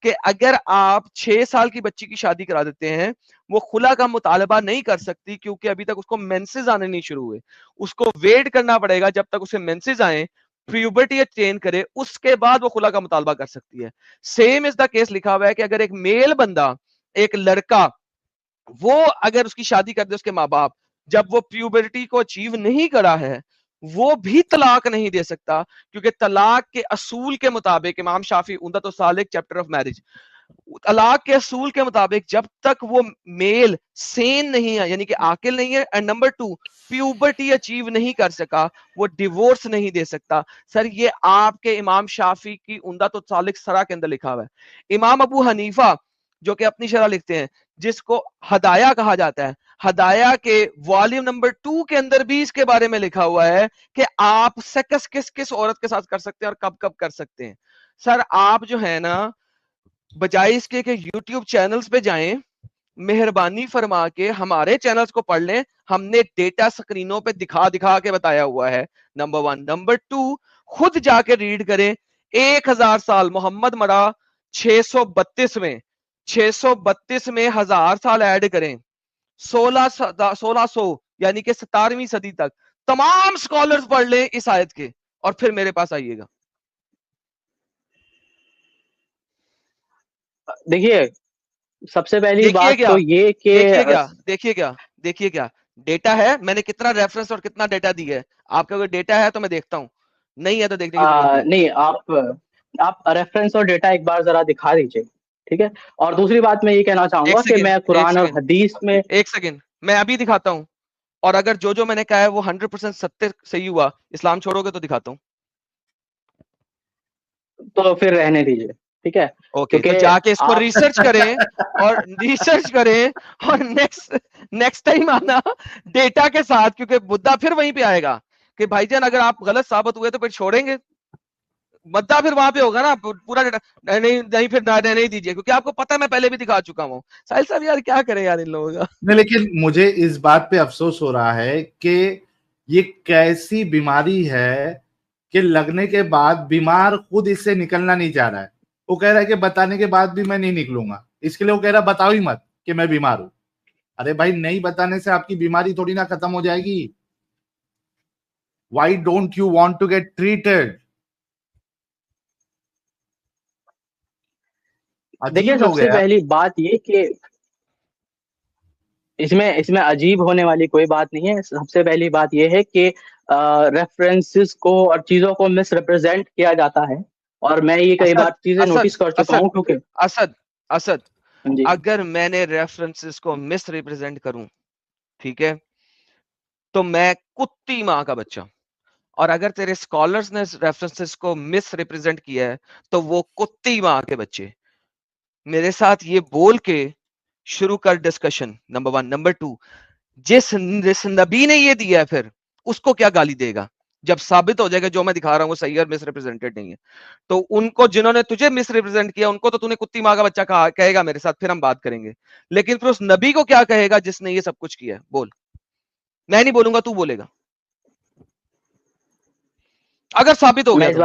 कि अगर आप 6 साल की बच्ची की शादी करा देते हैं, वो खुला का मुतालबा नहीं कर सकती क्योंकि अभी तक उसको मेंसेस आने नहीं शुरू हुए। उसको वेट करना पड़ेगा जब तक उसे मेंसेस आए, प्यूबर्टी अटेन करे, उसके बाद वो खुला का मुतालबा कर सकती है। सेम इज द केस लिखा हुआ है कि अगर एक मेल बंदा, एक लड़का, वो अगर उसकी शादी कर दे उसके माँ बाप, जब वो प्यूबर्टी को अचीव नहीं करा है, वो भी तलाक नहीं दे सकता, क्योंकि तलाक के असूल के मुताबिक इमाम शाफी उम्दतुस सालिक चैप्टर ऑफ मैरिज, तलाक के असूल के मुताबिक जब तक वो मेल सेन नहीं है, यानी कि आकिल नहीं है, एंड नंबर 2 प्यूबर्टी अचीव नहीं कर सका, वो डिवोर्स नहीं दे सकता। सर ये आपके इमाम शाफी की उम्दतुस सालिक सरा के अंदर लिखा हुआ है। इमाम अबू हनीफा जो कि अपनी शरह लिखते हैं, जिसको हदाया कहा जाता है, हदाया के वॉल्यूम नंबर 2 के अंदर भी इसके बारे में लिखा हुआ है कि आप सेक्स किस किस औरत के साथ कर सकते हैं और कब कब कर सकते हैं। सर आप जो है ना, बजाय इसके कि यूट्यूब चैनल्स पे जाएं, मेहरबानी फरमा के हमारे चैनल्स को पढ़ लें। हमने डेटा स्क्रीनों पे दिखा दिखा के बताया हुआ है, नंबर 1। नंबर 2 खुद जाके रीड करें। 1000 साल मोहम्मद मरा 632 में, 632 में 1000 साल ऐड करें, 1600 यानी कि 17वीं सदी तक तमाम स्कॉलर्स पढ़ लें इस आयत के, और फिर मेरे पास आइएगा। देखिए, सबसे पहली बात तो ये कि देखिए क्या डेटा है, मैंने कितना रेफरेंस और कितना डेटा दी है। आपका अगर डेटा है तो मैं देखता हूं, नहीं है तो देखने की जरूरत नहीं, आप रेफरेंस और डेटा एक बार जरा दिखा दीजिए, ठीक है। और दूसरी बात मैं ये कहना चाहूंगा कि मैं कुरान और हदीस में, एक सेकंड मैं अभी दिखाता हूं, और अगर जो जो मैंने कहा है वो 100% सत्य सही हुआ, इस्लाम छोड़ोगे तो दिखाता हूं। तो फिर रहने दीजिए, ठीक है। ओके, तो जाके इसको रिसर्च करें और नेक्स्ट टाइम आना डेटा के साथ, क्योंकि मुद्दा फिर वहीं पे आएगा कि भाईजान अगर आप गलत साबित हुए तो फिर छोड़ेंगे, मुद्दा फिर वहां पे होगा ना पूरा डेटा। नहीं फिर नहीं दीजिए, क्योंकि आपको पता है मैं पहले भी दिखा चुका हूँ। साहिल साहब यार क्या करें यार इन लोगों का। नहीं, लेकिन मुझे इस बात पे अफसोस हो रहा है कि ये कैसी बीमारी है कि लगने के बाद बीमार खुद इससे निकलना नहीं चाह रहा है। वो कह रहा है कि बताने के बाद भी मैं नहीं निकलूंगा, इसके लिए वो कह रहा बताओ ही मत कि मैं बीमार हूं। अरे भाई, नहीं बताने से आपकी बीमारी थोड़ी ना खत्म हो जाएगी। Why don't you want to get treated? देखिए, सबसे पहली बात ये कि इसमें अजीब होने वाली कोई बात नहीं है। सबसे पहली बात ये है कि रेफरेंसेस को और चीजों को मिस रिप्रेजेंट किया जाता है, और मैं ये कई बार चीजें नोटिस कर चुका हूं। क्योंकि असद अगर मैंने रेफरेंसेस को मिस रिप्रेजेंट करूं, ठीक है, तो मैं कुत्ती मां का बच्चा, और अगर तेरे स्कॉलर्स ने रेफरेंसेस को मिस रिप्रेजेंट किया है तो वो कुत्ती मां के बच्चे। मेरे साथ ये बोल के शुरू कर डिस्कशन, नंबर 1। नंबर 2, जिस नबी ने ये दिया है फिर उसको क्या गाली देगा जब साबित हो जाएगा जो मैं दिखा रहा हूं वो सही और मिसरिप्रेजेंटेड नहीं है। तो उनको, जिन्होंने तुझे मिसरिप्रेजेंट किया, उनको तो तूने कुत्ती मां का बच्चा कहा कहेगा मेरे साथ, फिर हम बात करेंगे। लेकिन फिर उस नबी को क्या कहेगा जिसने ये सब कुछ किया है? बोल। मैं नहीं बोलूंगा, तू बोलेगा। अगर साबित हो गया तो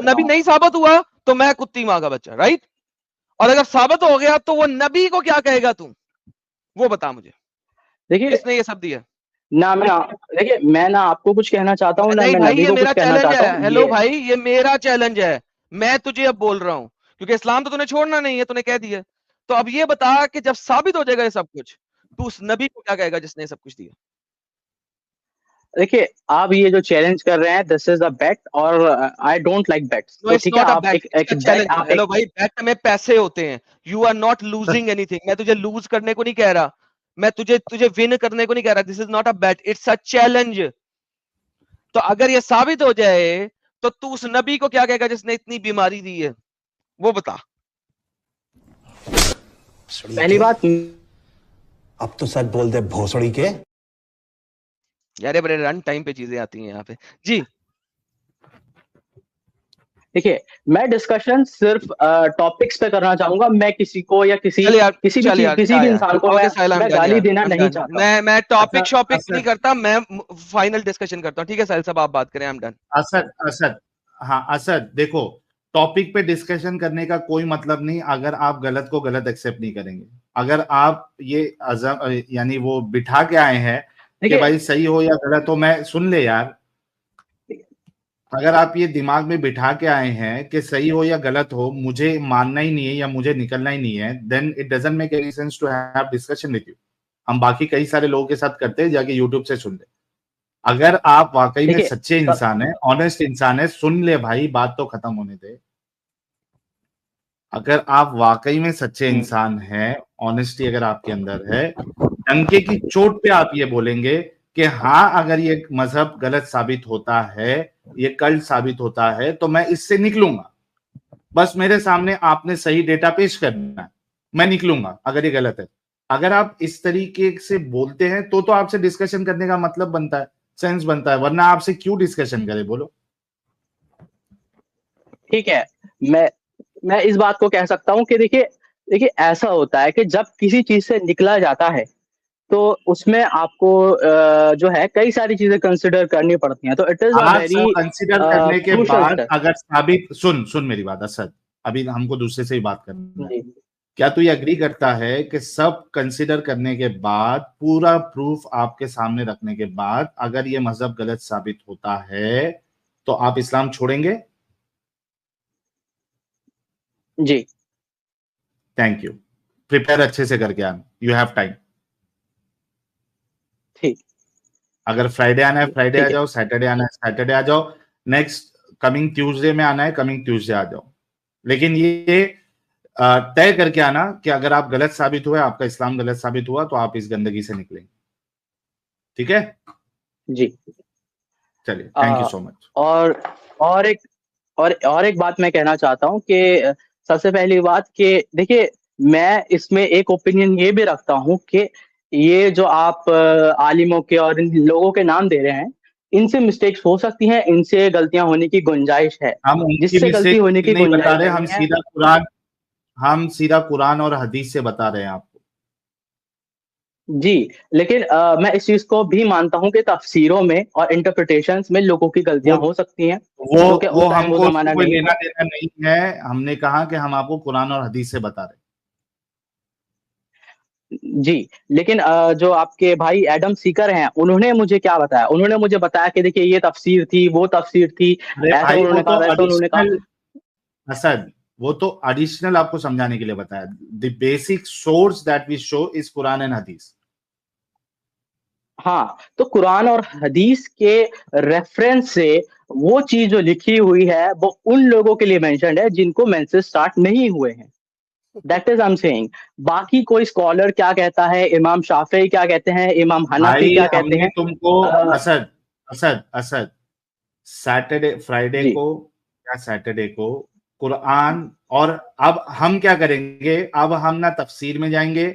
नबी नहीं साबित हुआ तो मैं कुत्ती मां का बच्चा, राइट। और अगर साबित हो गया तो वो नबी को क्या कहेगा तू, वो बता मुझे। देखिए, किसने ये सब दिया ना, मैं ना आपको कुछ कहना चाहता हूँ, ना मैं नबी को कुछ कहना चाहता हूँ। हेलो भाई, ये मेरा चैलेंज है, मैं तुझे अब बोल रहा हूँ, क्योंकि इस्लाम तो तूने छोड़ना नहीं है, तूने कह दिया। तो अब ये बता कि जब साबित हो जाएगा ये सब कुछ, तू उस नबी को क्या कहेगा जिसने सब कुछ दिया? देखिए, आप ये जो चैलेंज कर रहे हैं, दिस इज अ बेट, और आई डोंट लाइक बेट्स। तो ठीक है, आप एक चैलेंज। हेलो भाई, बेट में पैसे होते हैं, you are not losing anything. मैं तुझे लूज करने को नहीं कह रहा, मैं तुझे विन करने को नहीं कह रहा। This is not a bet, it's a challenge. तो अगर ये साबित हो जाए तो तू उस नबी को क्या कहेगा जिसने इतनी बीमारी दी है, वो बता। पहली बात, अब तो सच बोल दे भोसड़ी के। यार बड़े रन टाइम पे चीजें आती हैं यहाँ पे जी। देखिए, मैं डिस्कशन सिर्फ टॉपिक्स पे करना चाहूंगा। मैं किसी को या किसी चल यार, किसी भी चल चीज यार, किसी जा भी यार। इंसान को ओके मैं साहिल, I'm मैं done गाली यार, देना I'm नहीं done। चाहता। मैं टॉपिक अच्छा शॉपिक नहीं असद, करता, मैं फाइनल डिस्कशन करता हूँ। ठीक है साहिल साहब, आप बात करें, I'm done। असद, असद, हाँ असद, देखो टॉपिक पे डिस्कशन करने का कोई मतलब नहीं अगर आप गलत को गलत एक्सेप्ट नहीं करेंगे। अगर आप ये यानी वो बिठा के आए हैं कि देखिए, भाई सही हो या गलत हो, मैं सुन ले यार, अगर आप ये दिमाग में बिठा के आए हैं कि सही हो या गलत हो मुझे मानना ही नहीं है या मुझे निकलना ही नहीं है, then it doesn't make any sense to have discussion with you. हम बाकी कई सारे लोगों के साथ करते हैं, जाके यूट्यूब से सुन ले। अगर आप वाकई में देखिए सच्चे इंसान है, ऑनेस्ट इंसान है, सुन ले भाई, बात तो खत्म होने दे। अगर आप वाकई में सच्चे इंसान हैं, ऑनेस्टी अगर आपके अंदर है, डंके की चोट पे आप ये बोलेंगे कि हाँ अगर ये मजहब गलत साबित होता है, ये कल्ट साबित होता है, तो मैं इससे निकलूंगा। बस मेरे सामने आपने सही डेटा पेश करना है, मैं निकलूंगा अगर ये गलत है। अगर आप इस तरीके से बोलते हैं तो आपसे डिस्कशन करने का मतलब बनता है, सेंस बनता है, वरना आपसे क्यों डिस्कशन करें, बोलो। ठीक है, मैं इस बात को कह सकता हूँ कि देखिए देखिए ऐसा होता है कि जब किसी चीज से निकला जाता है तो उसमें आपको जो है कई सारी चीजें कंसिडर करनी पड़ती हैं, तो इट इज अ आज वेरी वो कंसिडर करने के क्रूशल बाद स्टेप। अगर साबित, सुन सुन मेरी बात असद, अभी हमको दूसरे से ही बात करना है। जी क्या तू ये अग्री करता है कि सब कंसिडर करने के बाद, पूरा प्रूफ आपके सामने रखने के बाद, अगर ये मजहब गलत साबित होता है तो आप इस्लाम छोड़ेंगे? जी थैंक यू। प्रिपेयर अच्छे से करके आना, यू हैव टाइम। ठीक अगर फ्राइडे आना है फ्राइडे आ ठीक है जाओ, सैटरडे आना है सैटरडे आ जाओ, नेक्स्ट कमिंग ट्यूसडे में आना है कमिंग ट्यूसडे आ जाओ। लेकिन ये तय करके आना कि अगर आप गलत साबित हुए, आपका इस्लाम गलत साबित हुआ, तो आप इस गंदगी से निकलेंगे। ठीक है, जी। चलिए, थैंक यू सो मच। और और एक और एक बात मैं कहना चाहता हूँ कि सबसे पहली बात कि देखिए मैं इसमें एक ओपिनियन ये भी रखता हूँ कि ये जो आप आलिमों के और इन लोगों के नाम दे रहे हैं, इनसे मिस्टेक्स हो सकती हैं, इनसे गलतियां होने की गुंजाइश है। हम उनकी जिससे गलती मिस्टेक होने की नहीं बता गुंजाइश रहे, नहीं है। हम सीधा कुरान और हदीस से बता रहे हैं आपको। जी, लेकिन मैं इस चीज को भी मानता हूँ कि तफसीरों में और इंटरप्रिटेशंस में लोगों की वो गलतियां हो सकती हैं, वो क्योंकि वो उस टाइम वो हमको उससे जमाना कोई नहीं लेना था। देना नहीं है। हमने कहा कि हम आपको कुरान और हदीस से बता रहे हैं। जी, लेकिन जो आपके भाई एडम सीकर हैं, उन्होंने मुझे क्या बताया? उन्होंने मुझे बताया कि देखिए ये तफसीर थी, वो तफसीर थी, अरे ऐसा भाई, वो उन्होंने तो कहा, वैसा उन्होंने कहा। एडिशनल, असद, वो तो एडिशनल आपको समझाने के लिए बताया। The basic source that we show is Quran and Hadith. हाँ, तो कुरान और हदीस के रेफरेंस से वो चीज जो लिखी हुई है वो उन लोगों के लिए मेंशन्ड है जिनको मेंसेस स्टार्ट नहीं हुए हैं। That is I am saying. बाकी कोई स्कॉलर क्या कहता है, इमाम शाफी क्या कहते हैं, इमाम हनफी भाई क्या कहते हमने हैं, तुमको, अ, असद, असद, असद, सैटरडे फ्राइडे जी को या सैटरडे को कुरान, और अब हम क्या करेंगे, अब हम ना तफसीर में जाएंगे,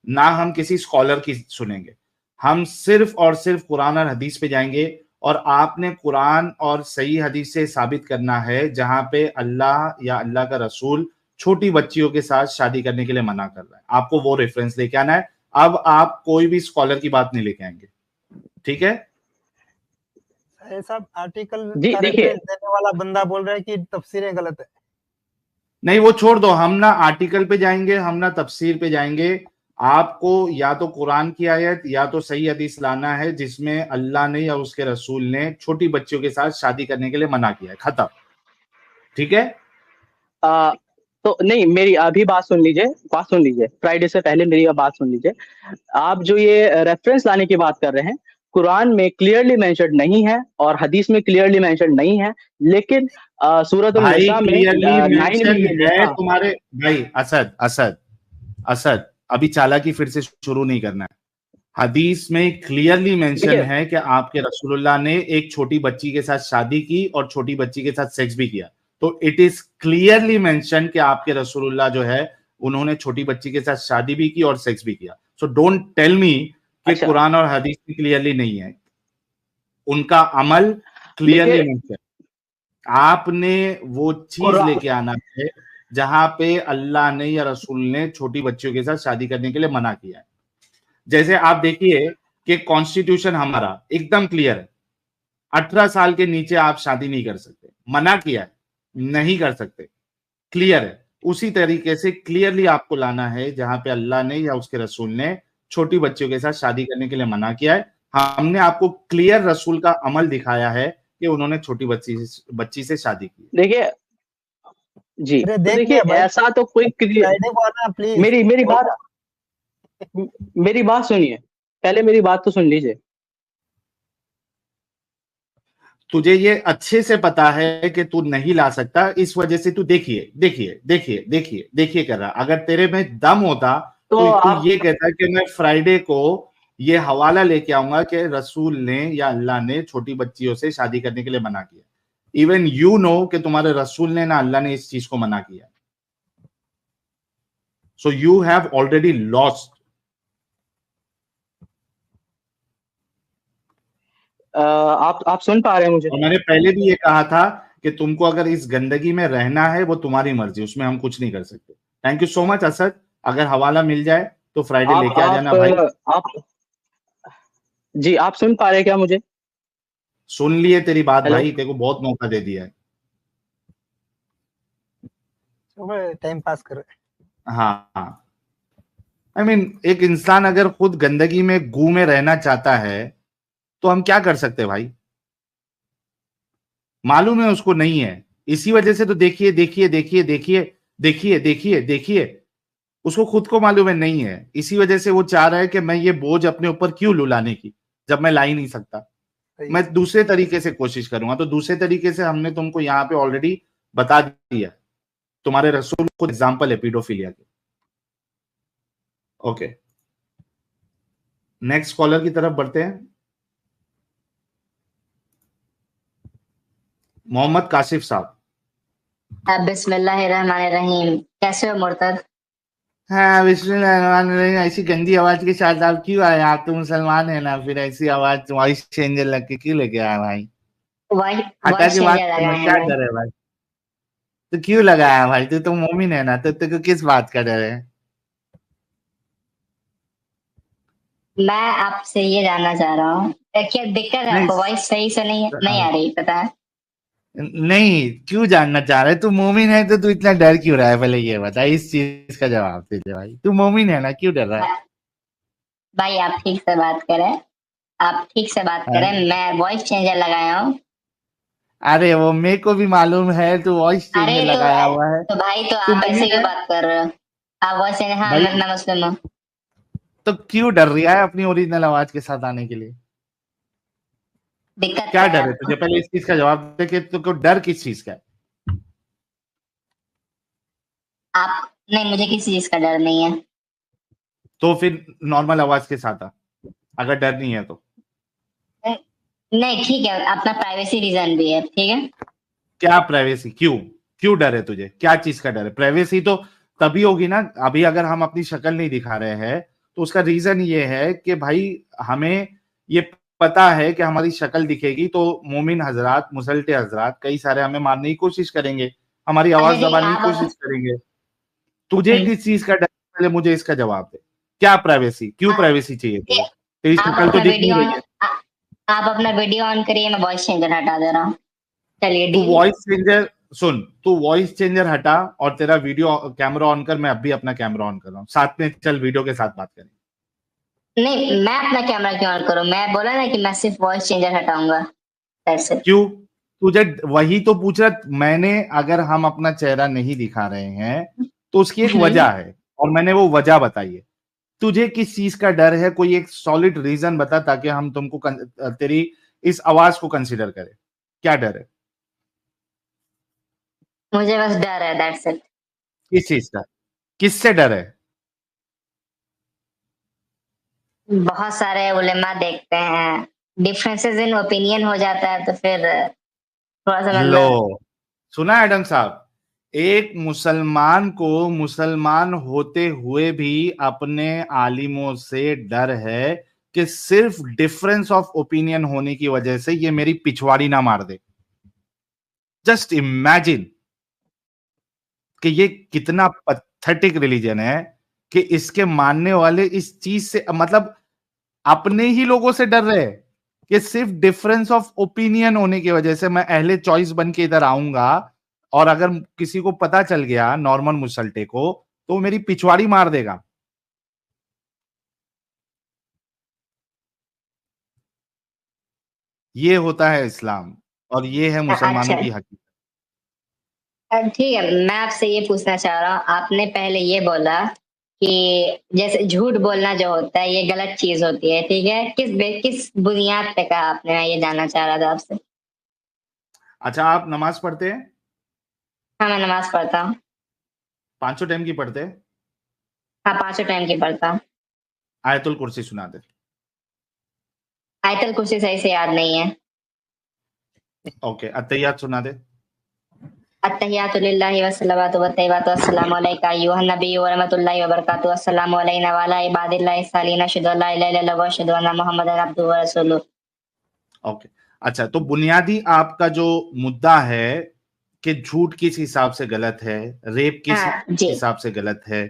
ना हम किसी स्कॉलर की सुनेंगे, हम सिर्फ और सिर्फ कुरान और हदीस पे जाएंगे। और आपने कुरान और सही हदीस से साबित करना है जहां पे अल्लाह या अल्लाह का रसूल छोटी बच्चियों के साथ शादी करने के लिए मना कर रहा है, आपको वो रेफरेंस लेके आना है। अब आप कोई भी स्कॉलर की बात नहीं लेके आएंगे, ठीक है? साहब आर्टिकल जी का देखिए, रेफरेंस देने वाला बंदा बोल रहा है कि तफसीरें गलत है। नहीं, वो छोड़ दो, हम ना आर्टिकल पे जाएंगे, हम ना तफसीर पे जाएंगे। आपको या तो कुरान की आयत या तो सही हदीस लाना है जिसमें अल्लाह ने या उसके रसूल ने छोटी बच्चियों के साथ शादी करने के लिए मना किया है, खत्म। ठीक है? आ, तो नहीं, मेरी अभी बात सुन लीजिए, फ्राइडे से पहले मेरी बात सुन लीजिए। आप जो ये रेफरेंस लाने की बात कर रहे हैं, कुरान में क्लियरली मेंशन्ड नहीं है और हदीस में क्लियरली मेंशन्ड नहीं है, लेकिन सूरतुल भाई निसा में क्लियरली 9 में मेंशन ये है लिखा। तुम्हारे, भाई असद, असद, असद, अभी चालाकी फिर से शुरू नहीं करना है। हदीस में क्लियरली मेंशन देखिए है कि आपके रसूलुल्लाह ने एक छोटी बच्ची के साथ शादी की और छोटी बच्ची के साथ सेक्स भी किया। तो इट इज क्लियरली मेंशन कि आपके रसूलुल्लाह जो है उन्होंने छोटी बच्ची के साथ शादी भी की और सेक्स भी किया। सो डोंट टेल मी कि अच्छा, कुरान और हदीस में क्लियरली नहीं है, उनका अमल क्लियरली देखिए मेंशन। आपने वो चीज कुरान लेके आना है जहां पे अल्लाह ने या रसूल ने छोटी बच्चियों के साथ शादी करने के लिए मना किया है। जैसे आप देखिए कि कॉन्स्टिट्यूशन हमारा एकदम क्लियर है, 18 साल के नीचे आप शादी नहीं कर सकते, मना किया है, नहीं कर सकते, क्लियर है। उसी तरीके से क्लियरली आपको लाना है जहां पे अल्लाह ने या उसके रसूल ने छोटी बच्चियों के साथ शादी करने के लिए मना किया है। हमने आपको क्लियर रसूल का अमल दिखाया है कि उन्होंने छोटी बच्ची से शादी की। देखिए जी, अरे तो देख देखिए लिया भाई, ऐसा तो कोई फ्राइडे को आना प्लीज। मेरी बात सुनिए, पहले मेरी बात तो सुन लीजिए। तुझे ये अच्छे से पता है कि तू नहीं ला सकता, इस वजह से तू देखिए देखिए देखिए देखिए देखिए कर रहा। अगर तेरे में दम होता तो तो तू आप ये कहता कि मैं फ्राइडे को ये हवाला लेके आऊंगा कि रसूल ने या अल्लाह ने छोटी बच्चियों से शादी करने के लिए मना किया। इवन यू नो कि तुम्हारे रसूल ने ना अल्लाह ने इस चीज को मना किया। So you have already lost. आप सुन पा रहे हैं मुझे? और मैंने पहले भी ये कहा था कि तुमको अगर इस गंदगी में रहना है वो तुम्हारी मर्जी, उसमें हम कुछ नहीं कर सकते। Thank you so much Asad, अगर हवाला मिल जाए तो फ्राइडे लेके आ जाना भाई। आप जी, आप सुन पा रहे हैं क्या मुझे? सुन लिए तेरी बात हेलो? भाई, तेरे को बहुत मौका दे दिया है। टाइम पास कर रहे। हाँ आई मीन एक इंसान अगर खुद गंदगी में गू में रहना चाहता है तो हम क्या कर सकते हैं भाई? मालूम है उसको नहीं है, इसी वजह से तो देखिए देखिए देखिए देखिए देखिए देखिए देखिए उसको खुद को मालूम है नहीं है, इसी वजह से वो चाह रहा है कि मैं ये बोझ अपने ऊपर क्यों लूं लाने की, जब मैं ला ही नहीं सकता। सही मैं है। दूसरे तरीके से कोशिश करूंगा। तो दूसरे तरीके से हमने तुमको यहाँ पे ऑलरेडी बता दिया। तुम्हारे रसूल खुद एग्जाम्पल है पीडोफिलिया के। ओके, नेक्स्ट कॉलर की तरफ बढ़ते हैं। मोहम्मद काशिफ साहब। बिस्मिल्लाहिर्रहमानिर्रहीम। कैसे हो मुर्तद? हाँ बिस्मिल्लाह, ऐसी गंदी आवाज के साथ आप क्यों आए? आप तो मुसलमान है ना, फिर ऐसी आवाज वॉइस चेंजर लग के क्यों लेके आए भाई? वॉइस हटा वॉइस के बात चेंजर करना, लगाए हैं क्या भाई। डर है भाई? तो क्यों लगाया भाई? तू तो मोमिन है ना, तो तेरे को किस बात का डर है? मैं आपसे ये जानना चाह रहा हूँ, क्या दिक्कत है नहीं आपको? वॉइस सही से नहीं आ रही, पता है? नहीं, क्यों जानना चाह रहे? तू मोमिन है तो तू इतना डर क्यों रहा है? पहले ये बता, इस चीज का जवाब दे दे भाई। तू मोमिन है ना, क्यों डर रहा है? भाई आप ठीक से बात करें, आप ठीक से बात हाँ? करें। मैं वॉइस चेंजर लगाया हूँ। अरे वो मेरे को भी मालूम है तू वॉइस अरे चेंजर तो लगाया हुआ है। तो भाई तो तू आप ऐसे मोमिन क्यों है बात कर रहे हो? आप वॉइस चेंजर? हाँ, भाई, मैं मुस्लिम हूँ। तो क्यों डर रहा है अपनी ओरिजिनल आवाज के साथ आने के लिए? दिक्कत क्या क्या है डर है आपको? तुझे? पहले इस चीज का जवाब दे कि तुमको डर किस चीज का है? आप नहीं, मुझे किसी चीज का डर नहीं है। तो फिर नॉर्मल आवाज के साथ आ, अगर डर नहीं है तो। नहीं ठीक है, अपना प्राइवेसी रीजन भी है, ठीक है। क्या प्राइवेसी? क्यों क्यों डर है तुझे? क्या चीज का डर है? प्राइवेसी तो तभी होगी ना, अभी अगर हम अपनी शक्ल नहीं दिखा रहे हैं तो उसका रीजन ये है कि भाई हमें ये पता है कि हमारी शक्ल दिखेगी तो मोमिन हजरात, मुसल्टे हजरात कई सारे हमें मारने की कोशिश करेंगे, हमारी अच्छा आवाज ठीक है, दबाने की आप कोशिश करेंगे। तुझे किस चीज का डर है? पहले मुझे इसका जवाब दे। क्या प्राइवेसी? क्यों प्राइवेसी चाहिए तुझे? तेरी आप शक्ल तो अपना दिख नहीं वीडियो रही ऑन है। आप अपना वीडियो ऑन करिए, मैं वॉइस चेंजर हटा दे रहा हूँ। चलिए तू डील। वॉइस चेंजर सुन, तू वॉइस चेंजर हटा और तेरा वीडियो कैमरा ऑन कर। मैं अभी अपना कैमरा ऑन कर रहा हूँ, साथ में चल वीडियो के साथ बात करें। नहीं, मैं अपना कैमरा क्यों ऑन करूँ? मैं बोला ना कि मैं सिर्फ वॉइस चेंजर हटाऊंगा, ऐसे। क्यों? तुझे वही तो पूछ रहा मैंने। अगर हम अपना चेहरा नहीं दिखा रहे हैं तो उसकी एक वजह है और मैंने वो वजह बताई है। तुझे किस चीज का डर है? कोई एक सॉलिड रीजन बता ताकि हम तुमको तेरी इस आवाज को कंसिडर करें। क्या डर है? मुझे बस डर है, दैट्स इट। किस चीज का? किससे डर है? बहुत सारे उलेमा देखते हैं, डिफरेंसेस इन ओपिनियन हो जाता है, तो फिर थोड़ा सा लो, मतलब। सुना एडम साहब, एक मुसलमान को मुसलमान होते हुए भी अपने आलिमों से डर है कि सिर्फ डिफरेंस ऑफ ओपिनियन होने की वजह से ये मेरी पिछवाड़ी ना मार दे। जस्ट इमेजिन कि ये कितना पैथेटिक रिलीजन है कि इसके मानने वाले इस चीज से मतलब अपने ही लोगों से डर रहे हैं कि सिर्फ डिफरेंस ऑफ ओपिनियन होने की वजह से मैं अहले चॉइस बन के इधर आऊंगा और अगर किसी को पता चल गया नॉर्मल मुसल्टे को तो वो मेरी पिछवाड़ी मार देगा। ये होता है इस्लाम और ये है मुसलमानों की हकीकत। ठीक है, मैं आपसे ये पूछना चाह रहा हूँ, आपने पहले ये बोला कि जैसे झूठ बोलना जो होता है ये गलत चीज होती है, ठीक है, किस बुनियाद पे कहा आपने? मैं ये जानना चाह रहा था आपसे। अच्छा, आप नमाज पढ़ते हैं? हाँ, मैं नमाज पढ़ता हूँ। 5 टाइम की पढ़ते हैं? हाँ, 5 टाइम की पढ़ता हूँ। आयतुल कुर्सी सुना दे। आयतुल कुर्सी सही से याद नहीं है। ओके, अत्तहियात सुना दे। अत्तहियातु लिल्लाहि वस्सलावातु वत्तय्यिबातु अस्सलामु अलैका अय्युहन नबिय्यु व रहमतुल्लाहि व बरकातुहू अस्सलामु अलैना व अला इबादिल्लाहि सालिहीन अशहदु अल्ला इलाहा इल्लल्लाह व अशहदु अन्ना मुहम्मदन अब्दुहु व रसूलुहु। ओके, अच्छा, तो बुनियादी आपका जो मुद्दा है कि झूठ किस हिसाब से गलत है, रेप किस हिसाब से गलत है,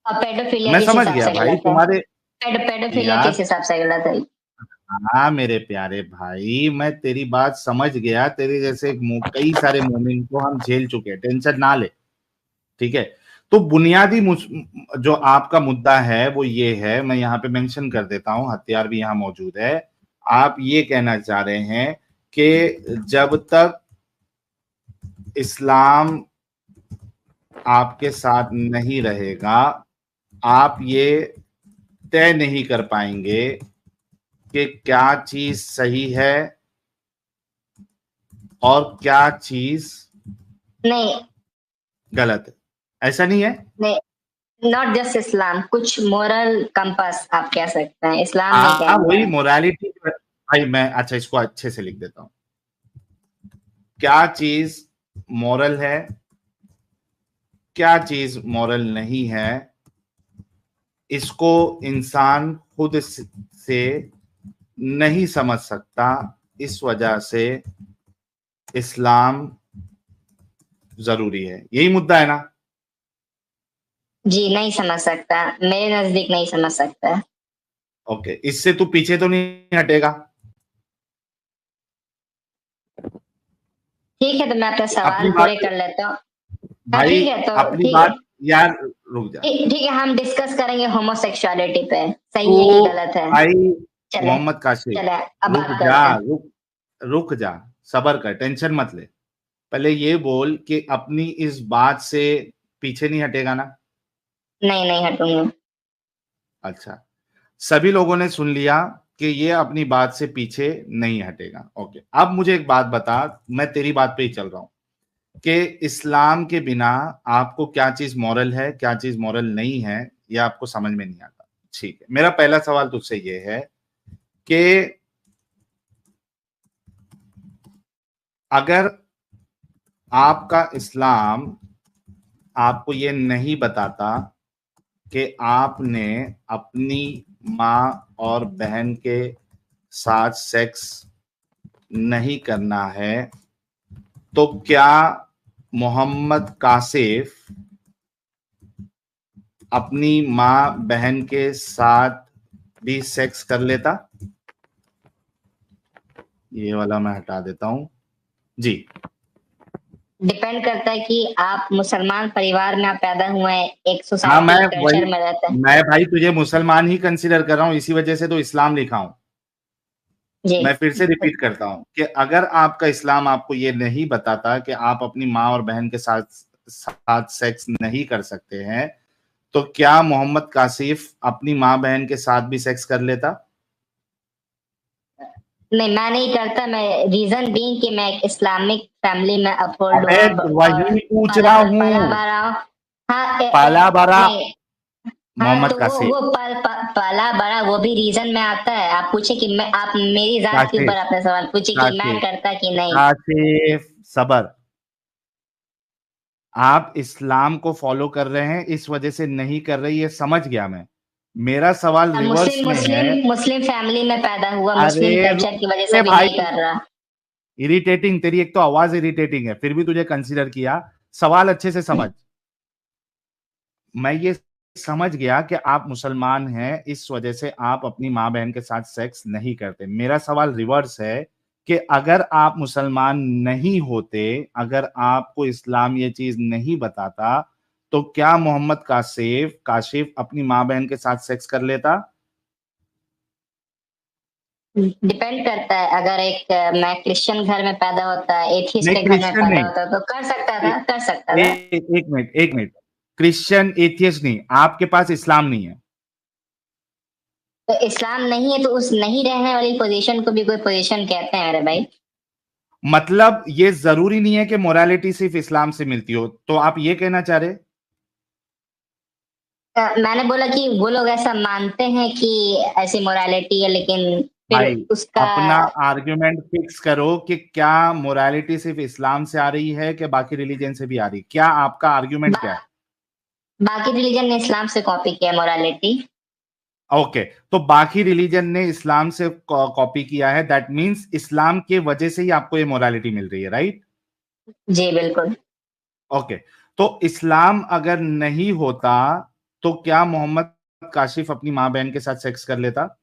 और पेडोफिलिया मैं किस समझ हिसाब गया से भाई गलत है? तुम्हारे पेडोफिलिया किस हिसाब से गलत है? हाँ मेरे प्यारे भाई, मैं तेरी बात समझ गया। तेरे जैसे कई सारे मोमिन को हम झेल चुके हैं, टेंशन ना ले, ठीक है। तो बुनियादी जो आपका मुद्दा है वो ये है, मैं यहाँ पे मेंशन कर देता हूँ, हथियार भी यहाँ मौजूद है। आप ये कहना चाह रहे हैं कि जब तक इस्लाम आपके साथ नहीं रहेगा आप ये तय नहीं कर पाएंगे कि क्या चीज सही है और क्या चीज नहीं गलत है। ऐसा नहीं है? नहीं, नॉट जस्ट इस्लाम, कुछ मोरल कंपास आप कह सकते हैं। इस्लाम नहीं हाँ, कहता वही मोरालिटी भाई। मैं अच्छा इसको अच्छे से लिख देता हूं। क्या चीज मॉरल है, क्या चीज मॉरल नहीं है, इसको इंसान खुद से नहीं समझ सकता। इस वजह से इस्लाम जरूरी है। यही मुद्दा है ना? जी, नहीं समझ सकता, मेरे नजदीक नहीं समझ सकता। ओके, इससे तू पीछे तो नहीं हटेगा? ठीक है, तो मैं अपना सवाल पूरे कर लेता हूँ। भाई ठीक है, तो अपनी ठीक बात है यार, रुक जा। ठीक है, हम डिस्कस करेंगे होमोसेक्सुअलिटी पे, सही है कि गलत है? भाई चले मोहम्मद काशिफ, चले अब रुक बात जा, करते हैं। रुक जा, सबर कर, टेंशन मत ले। पहले ये बोल कि अपनी इस बात से पीछे नहीं हटेगा ना? नहीं हटूंगा। अच्छा, सभी लोगों ने सुन लिया कि ये अपनी बात से पीछे नहीं हटेगा। ओके, अब मुझे एक बात बता, मैं तेरी बात पे ही चल रहा हूं कि इस्लाम के बिना आपको क्या चीज मॉरल है, क्या चीज मॉरल नहीं है, ये आपको समझ में नहीं आता। ठीक है, मेरा पहला सवाल तुझसे ये है कि अगर आपका इस्लाम आपको ये नहीं बताता कि आपने अपनी माँ और बहन के साथ सेक्स नहीं करना है, तो क्या मोहम्मद कासिफ अपनी माँ बहन के साथ भी सेक्स कर लेता? ये वाला मैं हटा देता हूं जी। डिपेंड करता है कि आप मुसलमान परिवार में आप पैदा हुए हैं, एक हाँ, सोसाइटी कल्चर में रहते हैं। मैं भाई तुझे मुसलमान ही कंसीडर कर रहा हूँ, इसी वजह से तो इस्लाम लिखा हूं। मैं फिर से रिपीट करता हूं कि अगर आपका इस्लाम आपको ये नहीं बताता कि आप अपनी माँ और बहन के साथ सेक्स नहीं कर सकते हैं, तो क्या मोहम्मद कासिफ अपनी माँ बहन के साथ भी सेक्स कर लेता? नहीं, मैं नहीं करता। मैं रीजन बीइंग कि मैं एक इस्लामिक फैमिली में अपहोल्ड वही पूछ रहा हूँ, पाला बड़ा मोहम्मद कासिफ। वो पाला बड़ा वो भी रीजन में आता है। आप पूछे कि मैं, आप मेरी जात के ऊपर अपने सवाल पूछे कि मैं करता कि नहीं। कासिफ सबर, आप इस्लाम को फॉलो कर रहे हैं, इस वजह से नहीं कर रही है, समझ गया मैं। मेरा सवाल रिवर्स में है। मुस्लिम फैमिली में पैदा हुआ, मुस्लिम कल्चर की वजह से भी नहीं कर रहा। इरिटेटिंग, तेरी एक तो आवाज इरिटेटिंग है, फिर भी तुझे कंसीडर किया। सवाल अच्छे से समझ। मैं ये समझ गया कि आप मुसलमान हैं, इस वजह से आप अपनी माँ बहन के साथ सेक्स नहीं करते। मेरा सवाल रिवर्स है कि अगर आप मुसलमान नहीं होते, अगर आपको इस्लाम ये चीज नहीं बताता, तो क्या मोहम्मद काशिफ अपनी माँ बहन के साथ सेक्स कर लेता? डिपेंड करता है। अगर मैं क्रिश्चियन घर में पैदा होता, एथिस्ट नहीं, के घर में क्रिश्चियन पैदा नहीं। होता तो कर सकता था। एक मिनट, क्रिश्चियन एथियस्ट नहीं, आपके पास इस्लाम नहीं है। तो इस्लाम नहीं है तो उस नहीं रहने वाली पोजीशन को भी कोई पोजीशन कहते हैं मेरे भाई। मतलब ये जरूरी नहीं है कि मोरालिटी सिर्फ इस्लाम से मिलती हो, तो आप ये कहना चाह रहे? मैंने बोला कि वो लोग ऐसा मानते हैं कि ऐसी मोरालिटी है, लेकिन फिर भाई उसका अपना आर्ग्यूमेंट फिक्स करो कि क्या मोरालिटी सिर्फ इस्लाम से आ रही है कि बाकी रिलीजन से भी आ रही है? क्या आपका आर्ग्यूमेंट क्या है? बाकी रिलीजन ने इस्लाम से कॉपी किया मोरालिटी। ओके, तो बाकी रिलीजन ने इस्लाम से कॉपी किया है, दैट मींस इस्लाम के वजह से ही आपको ये मोरालिटी मिल रही है, राइट? जी बिल्कुल। ओके, तो इस्लाम अगर नहीं होता तो क्या मोहम्मद काशिफ अपनी माँ बहन के साथ सेक्स कर लेता?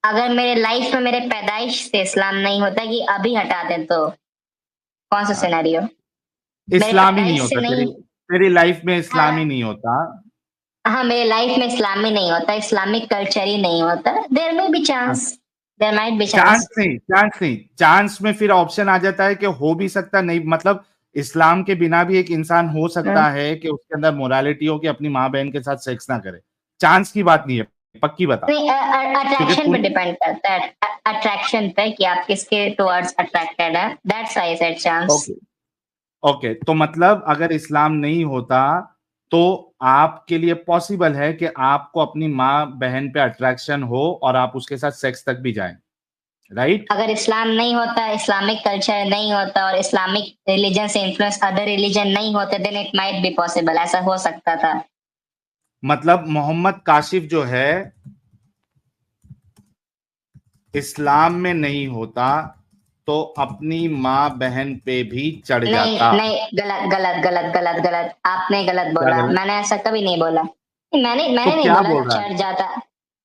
अगर मेरे लाइफ में मेरे पैदाइश से इस्लाम नहीं होता कि अभी हटा दें तो कौन सा सिनेरियो? इस्लाम ही नहीं होता, तेरी लाइफ में इस्लाम ही नहीं होता। हाँ, मेरे लाइफ में इस्लाम ही नहीं होता, इस्लामिक कल्चर ही नहीं होता, there may be chance, there might be chance. Chance में फिर ऑप्शन आ जाता है कि हो भी सकता, नहीं मतलब इस्लाम के बिना भी एक इंसान हो सकता है कि उसके अंदर मोरालिटी हो कि अपनी माँ बहन के साथ सेक्स ना करे। चांस की बात नहीं है, पक्की बता। अट्रैक्शन पे डिपेंड करता है, अट्रैक्शन पे कि आप किसके टुवर्ड्स अट्रैक्टेड है, that's why I said chance. Okay, तो मतलब अगर इस्लाम नहीं होता तो आपके लिए पॉसिबल है कि आपको अपनी माँ बहन पे अट्रैक्शन हो और आप उसके साथ सेक्स तक भी जाएं, राइट? अगर इस्लाम नहीं होता, इस्लामिक कल्चर नहीं होता और इस्लामिक रिलीजन से इन्फ्लुएंस अदर रिलीजन नहीं होते, then it might be possible, ऐसा हो सकता था। मतलब मोहम्मद काशिफ जो है इस्लाम में नहीं होता तो अपनी माँ बहन पे भी चढ़ जाता। नहीं, गलत, आपने गलत बोला। मैंने ऐसा कभी नहीं बोला। मैंने नहीं बोला चढ़ जाता,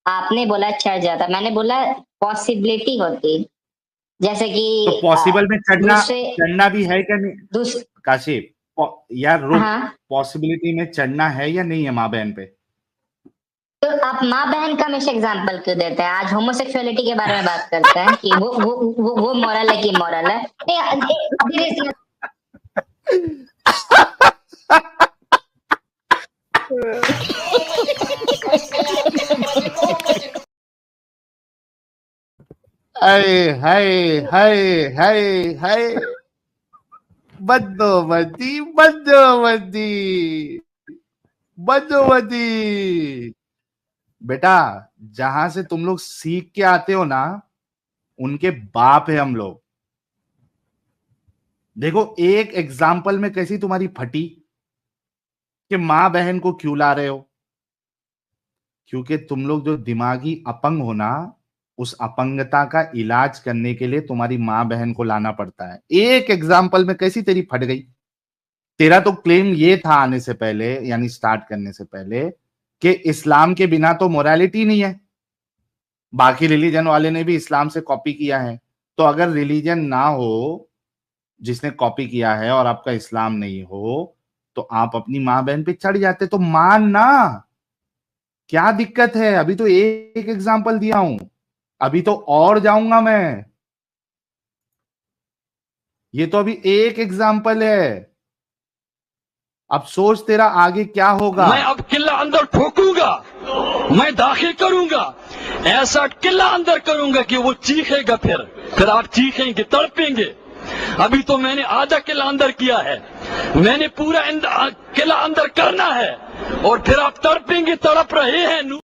आपने बोला चढ़ जाता, मैंने बोला पॉसिबिलिटी होती, जैसे कि तो पॉसिबल में चढ़ना भी है क्या नहीं काशिफ? यार रुक, पॉसिबिलिटी में चढ़ना है या नहीं है माँ बहन पे? तो आप माँ बहन का हमेशा एग्जांपल क्यों देते हैं? आज होमोसेक्सुअलिटी के बारे में बात करते हैं कि वो मॉरल है कि मॉरल है। हाय बदोबदी बेटा, जहां से तुम लोग सीख के आते हो ना, उनके बाप है हम लोग। देखो एक एग्जाम्पल में कैसी तुम्हारी फटी कि मां बहन को क्यों ला रहे हो? क्योंकि तुम लोग जो दिमागी अपंग हो ना, उस अपंगता का इलाज करने के लिए तुम्हारी मां बहन को लाना पड़ता है। एक एग्जाम्पल में कैसी तेरी फट गई। तेरा तो क्लेम ये था आने से पहले, यानी स्टार्ट करने से पहले, कि इस्लाम के बिना तो मोरालिटी नहीं है, बाकी रिलीजन वाले ने भी इस्लाम से कॉपी किया है। तो अगर रिलीजन ना हो जिसने कॉपी किया है और आपका इस्लाम नहीं हो, तो आप अपनी माँ बहन पे चढ़ जाते, तो मान ना, क्या दिक्कत है? अभी तो एक एग्जांपल दिया हूं, अभी तो और जाऊंगा मैं। ये तो अभी एक एग्जांपल है, अब सोच तेरा आगे क्या होगा। मैं अब किला अंदर ठोकूंगा, मैं दाखिल करूंगा, ऐसा किला अंदर करूंगा कि वो चीखेगा, फिर आप चीखेंगे, तड़पेंगे। अभी तो मैंने आधा किला अंदर किया है, मैंने पूरा किला अंदर करना है, और फिर आप तड़पेंगे, तड़प रहे हैं।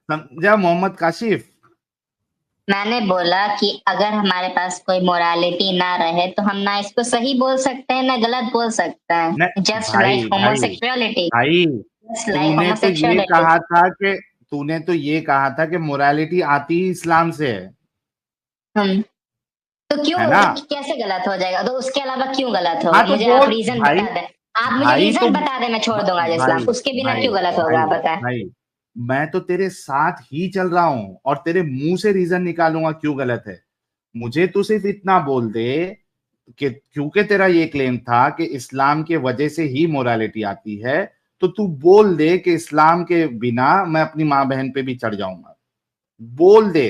समझा मोहम्मद काशिफ? मैंने बोला कि अगर हमारे पास कोई मोरालिटी ना रहे तो हम ना इसको सही बोल सकते हैं ना गलत बोल सकते हैं, जस्ट भाई लाइक होमोसेक्सुअलिटी, भाई जस्ट लाइक तूने तो ये होमोसेक्सुअलिटी। कहा था कि मोरालिटी आती ही इस्लाम से है तो क्यों, है ना? कैसे गलत हो जाएगा? तो उसके अलावा क्यों गलत होगा? हाँ तो मुझे आप बोल रीजन भाई, बता दें, आप मुझे भाई तो रीजन बता दें, मैं छोड़ दूंगा इस्लाम, भाई उसके बिना भाई क्यों गलत होगा आप बताएं। भाई मैं तो तेरे साथ ही चल रहा हूं और तेरे मुंह से रीजन निकालूंगा क्यों गलत है। मुझे तो सिर्फ इतना बोल दे कि क्योंकि तेरा ये क्लेम था कि इस्लाम के वजह से ही मोरालिटी आती है, तो तू बोल दे कि इस्लाम के बिना मैं अपनी माँ बहन पे भी चढ़ जाऊंगा, बोल दे।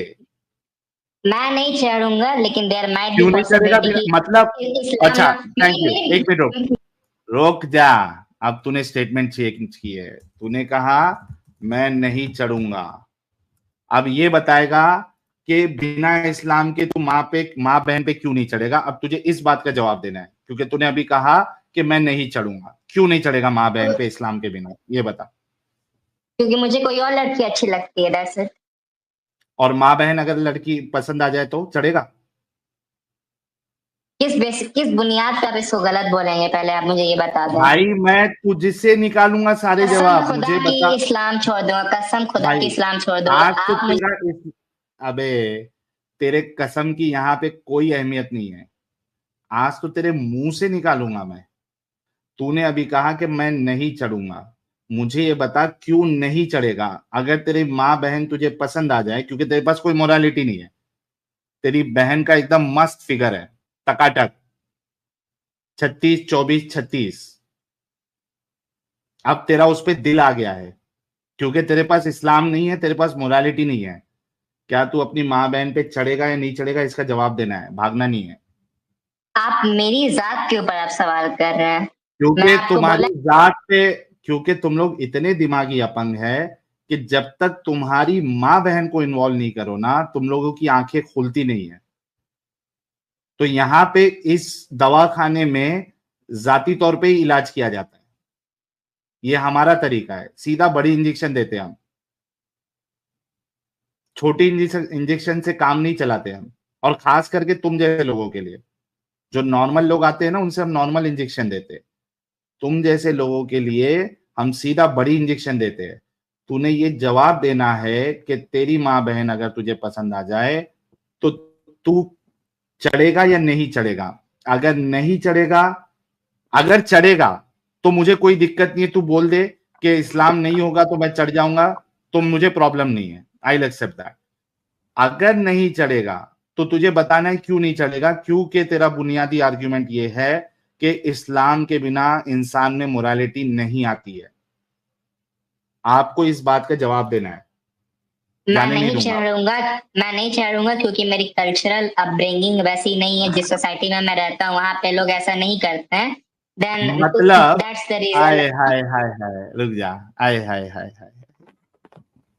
मैं नहीं चढ़ूंगा, लेकिन देयर माइट बी क्यों नहीं चढ़ेगा पॉसिबिलिटी मतलब? इस्लाम अच्छा ना थैंक यू, एक मिनट रोक जा। अब तूने स्टेटमेंट चेंज की है, तूने कहा मैं नहीं चढ़ूंगा। अब ये बताएगा कि बिना इस्लाम के तू माँ बहन पे क्यों नहीं चढ़ेगा। अब तुझे इस बात का जवाब देना है, क्योंकि तूने अभी कहा कि मैं नहीं चढ़ूंगा। क्यों नहीं चढ़ेगा माँ बहन पे इस्लाम के बिना, ये बता। क्योंकि मुझे कोई और लड़की अच्छी लगती है, दैट्स इट। और माँ बहन अगर लड़की पसंद आ जाए तो चढ़ेगा? किस बुनियाद पर इसको गलत बोलेंगे, पहले आप मुझे ये बता दें। भाई मैं तुझसे निकालूंगा सारे कसम जवाब, खुदा मुझे की बता। इस्लाम छोड़ दूंगा, कसम खुदा की भाई इस्लाम छोड़ दूंगा। आज तो आप मुझे तेरा अबे तेरे कसम की यहाँ पे कोई अहमियत नहीं है। आज तो तेरे मुंह से निकालूंगा मैं। तूने अभी कहा कि मैं नहीं चढ़ूंगा, मुझे ये बता क्यों नहीं चढ़ेगा। अगर तेरी माँ बहन तुझे पसंद आ जाए, क्योंकि तेरे पास कोई मोरालिटी नहीं है, तेरी बहन का एकदम मस्त फिगर है, टकाटक 36 24 36। अब तेरा उस पर दिल आ गया है, क्योंकि तेरे पास इस्लाम नहीं है, तेरे पास मोरालिटी नहीं है। क्या तू अपनी माँ बहन पे चढ़ेगा या नहीं चढ़ेगा, इसका जवाब देना है, भागना नहीं है। आप मेरी जात के ऊपर आप सवाल कर रहे हैं। मैं क्योंकि आपको तुम्हारी बोला जात पे, क्योंकि तुम लोग इतने दिमागी अपंग है कि जब तक तुम्हारी माँ बहन को इन्वॉल्व नहीं करो ना, तुम लोगों की आंखें खुलती नहीं है। तो यहाँ पे इस दवाखाने में जाती तौर पे ही इलाज किया जाता है। ये हमारा तरीका है, सीधा बड़ी इंजेक्शन देते हैं हम, छोटी इंजेक्शन से काम नहीं चलाते हम। और खास करके तुम जैसे लोगों के लिए, जो नॉर्मल लोग आते हैं ना, उनसे हम नॉर्मल इंजेक्शन देते हैं। तुम जैसे लोगों के लिए हम सीधा बड़ी इंजेक्शन देते हैं। तूने ये जवाब देना है कि तेरी माँ बहन अगर तुझे पसंद आ जाए तो तू चढ़ेगा या नहीं चढ़ेगा। अगर नहीं चढ़ेगा, अगर चढ़ेगा तो मुझे कोई दिक्कत नहीं है, तू बोल दे कि इस्लाम नहीं होगा तो मैं चढ़ जाऊंगा, तो मुझे प्रॉब्लम नहीं है, आई विल एक्सेप्ट दैट। अगर नहीं चढ़ेगा तो तुझे बताना है क्यों नहीं चढ़ेगा, क्योंकि तेरा बुनियादी आर्ग्यूमेंट ये है कि इस्लाम के बिना इंसान में मोरालिटी नहीं आती है। आपको इस बात का जवाब देना है। मैं नहीं चढ़ूंगा क्योंकि मेरी कल्चरल अपब्रिंगिंग वैसी नहीं है। जिस सोसाइटी में मैं रहता हूँ वहां पे लोग ऐसा नहीं करते हैं। देन मतलब दैट्स द आय रीजन। हाय हाय हाय, रुक जा, आय हाय हाय हाय,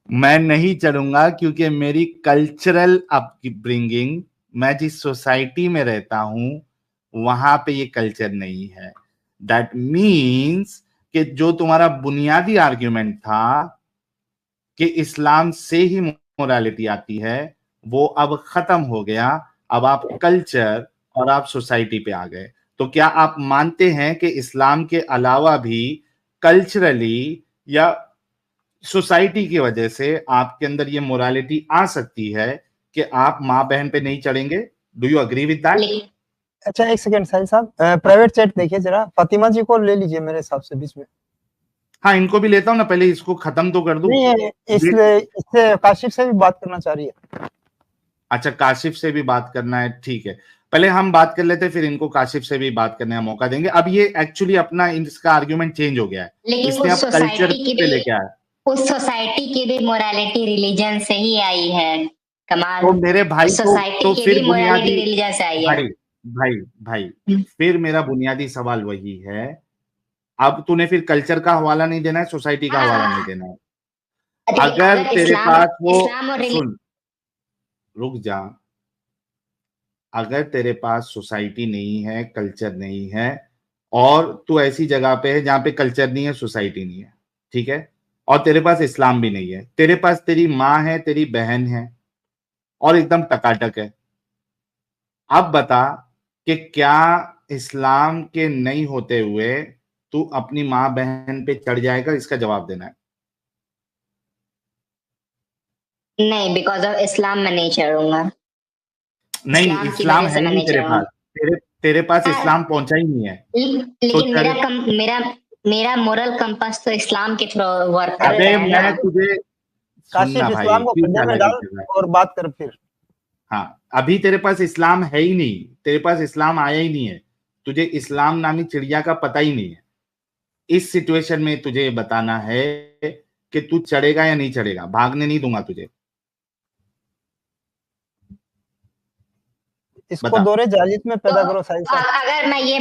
मैं नहीं चढ़ूंगा क्योंकि मेरी कल्चरल अपब्रिंगिंग, मैं जिस सोसाइटी में रहता हूं वहां पे ये कल्चर नहीं है। दैट मीन्स कि जो तुम्हारा बुनियादी आर्ग्यूमेंट था कि इस्लाम से ही मोरालिटी आती है, वो अब खत्म हो गया। अब आप कल्चर और आप सोसाइटी पे आ गए। तो क्या आप मानते हैं कि इस्लाम के अलावा भी कल्चरली या सोसाइटी की वजह से आपके अंदर ये मोरालिटी आ सकती है कि आप माँ बहन पे नहीं चढ़ेंगे? Do you agree with that? अच्छा एक सेकंड साहिल साहब, प्राइवेट चैट देखिए जरा, फातिमा जी को ले लीजिए मेरे हिसाब से बीच में। हाँ इनको भी लेता हूँ ना, पहले इसको खत्म तो कर दूं। नहीं इससे काशिफ से भी बात करना चाह रही है। अच्छा काशिफ से भी बात करना है, ठीक है, पहले हम बात कर लेते, फिर इनको काशिफ से भी बात करने का मौका देंगे। अब ये एक्चुअली अपना इसका आर्ग्यूमेंट चेंज हो गया है, लेकिन इसने अब कल्चर पे लेके आया। उस सोसाइटी की भी मोरालिटी रिलीजन से ही आई है। कमाल। तो मेरे भाई सोसाइटी की फिर भी बुनियादी, मोरालिटी रिलीजन से आई है। भाई भाई भाई फिर मेरा बुनियादी सवाल वही है। अब तूने फिर कल्चर का हवाला नहीं देना है, सोसाइटी का हवाला नहीं देना है। अगर तेरे पास वो, सुन रुक जा, अगर तेरे पास सोसाइटी नहीं है, कल्चर नहीं है, और तू ऐसी जगह पे है जहां पे कल्चर नहीं है, सोसाइटी नहीं है, ठीक है, और तेरे पास इस्लाम भी नहीं है, तेरे पास तेरी माँ है, तेरी बहन है और एकदम टकाटक है। अब बता कि क्या इस्लाम के नहीं होते हुए तू अपनी माँ बहन पे चढ़ जाएगा? इसका जवाब देना है। नहीं, बिकॉज ऑफ इस्लाम मैं नहीं चढ़ूंगा। नहीं, इस्लाम की इस्लाम वजह से है ही मैं नहीं नहीं तेरे चढ़ूंगा। पास, तेरे पास इस्लाम पहुंचा ही नहीं है। तो लेकिन मेरा मोरल कंपास तो इस्लाम के थ्रू वर्क करता अरे है ना। मैं तुझे काशिफ सुनना भाई, इस्लाम को क्यों खड्डे में चालाकी डाल कर रहा है? और बात कर फिर। हाँ, अभी तेरे पास इस्लाम है ही नहीं, तेरे पास इस्लाम आया ही नहीं है, तुझे इस्लाम नामी चिड़िया का पता ही नहीं है। इस सिचुएशन में तुझे ये बताना है कि तू चढ़ेगा या नहीं चढ़ेगा, भागने नहीं दूंगा तुझे। इसको बता। दौरे जालिद में पैदा करो साहिल साहब। अगर मैं ये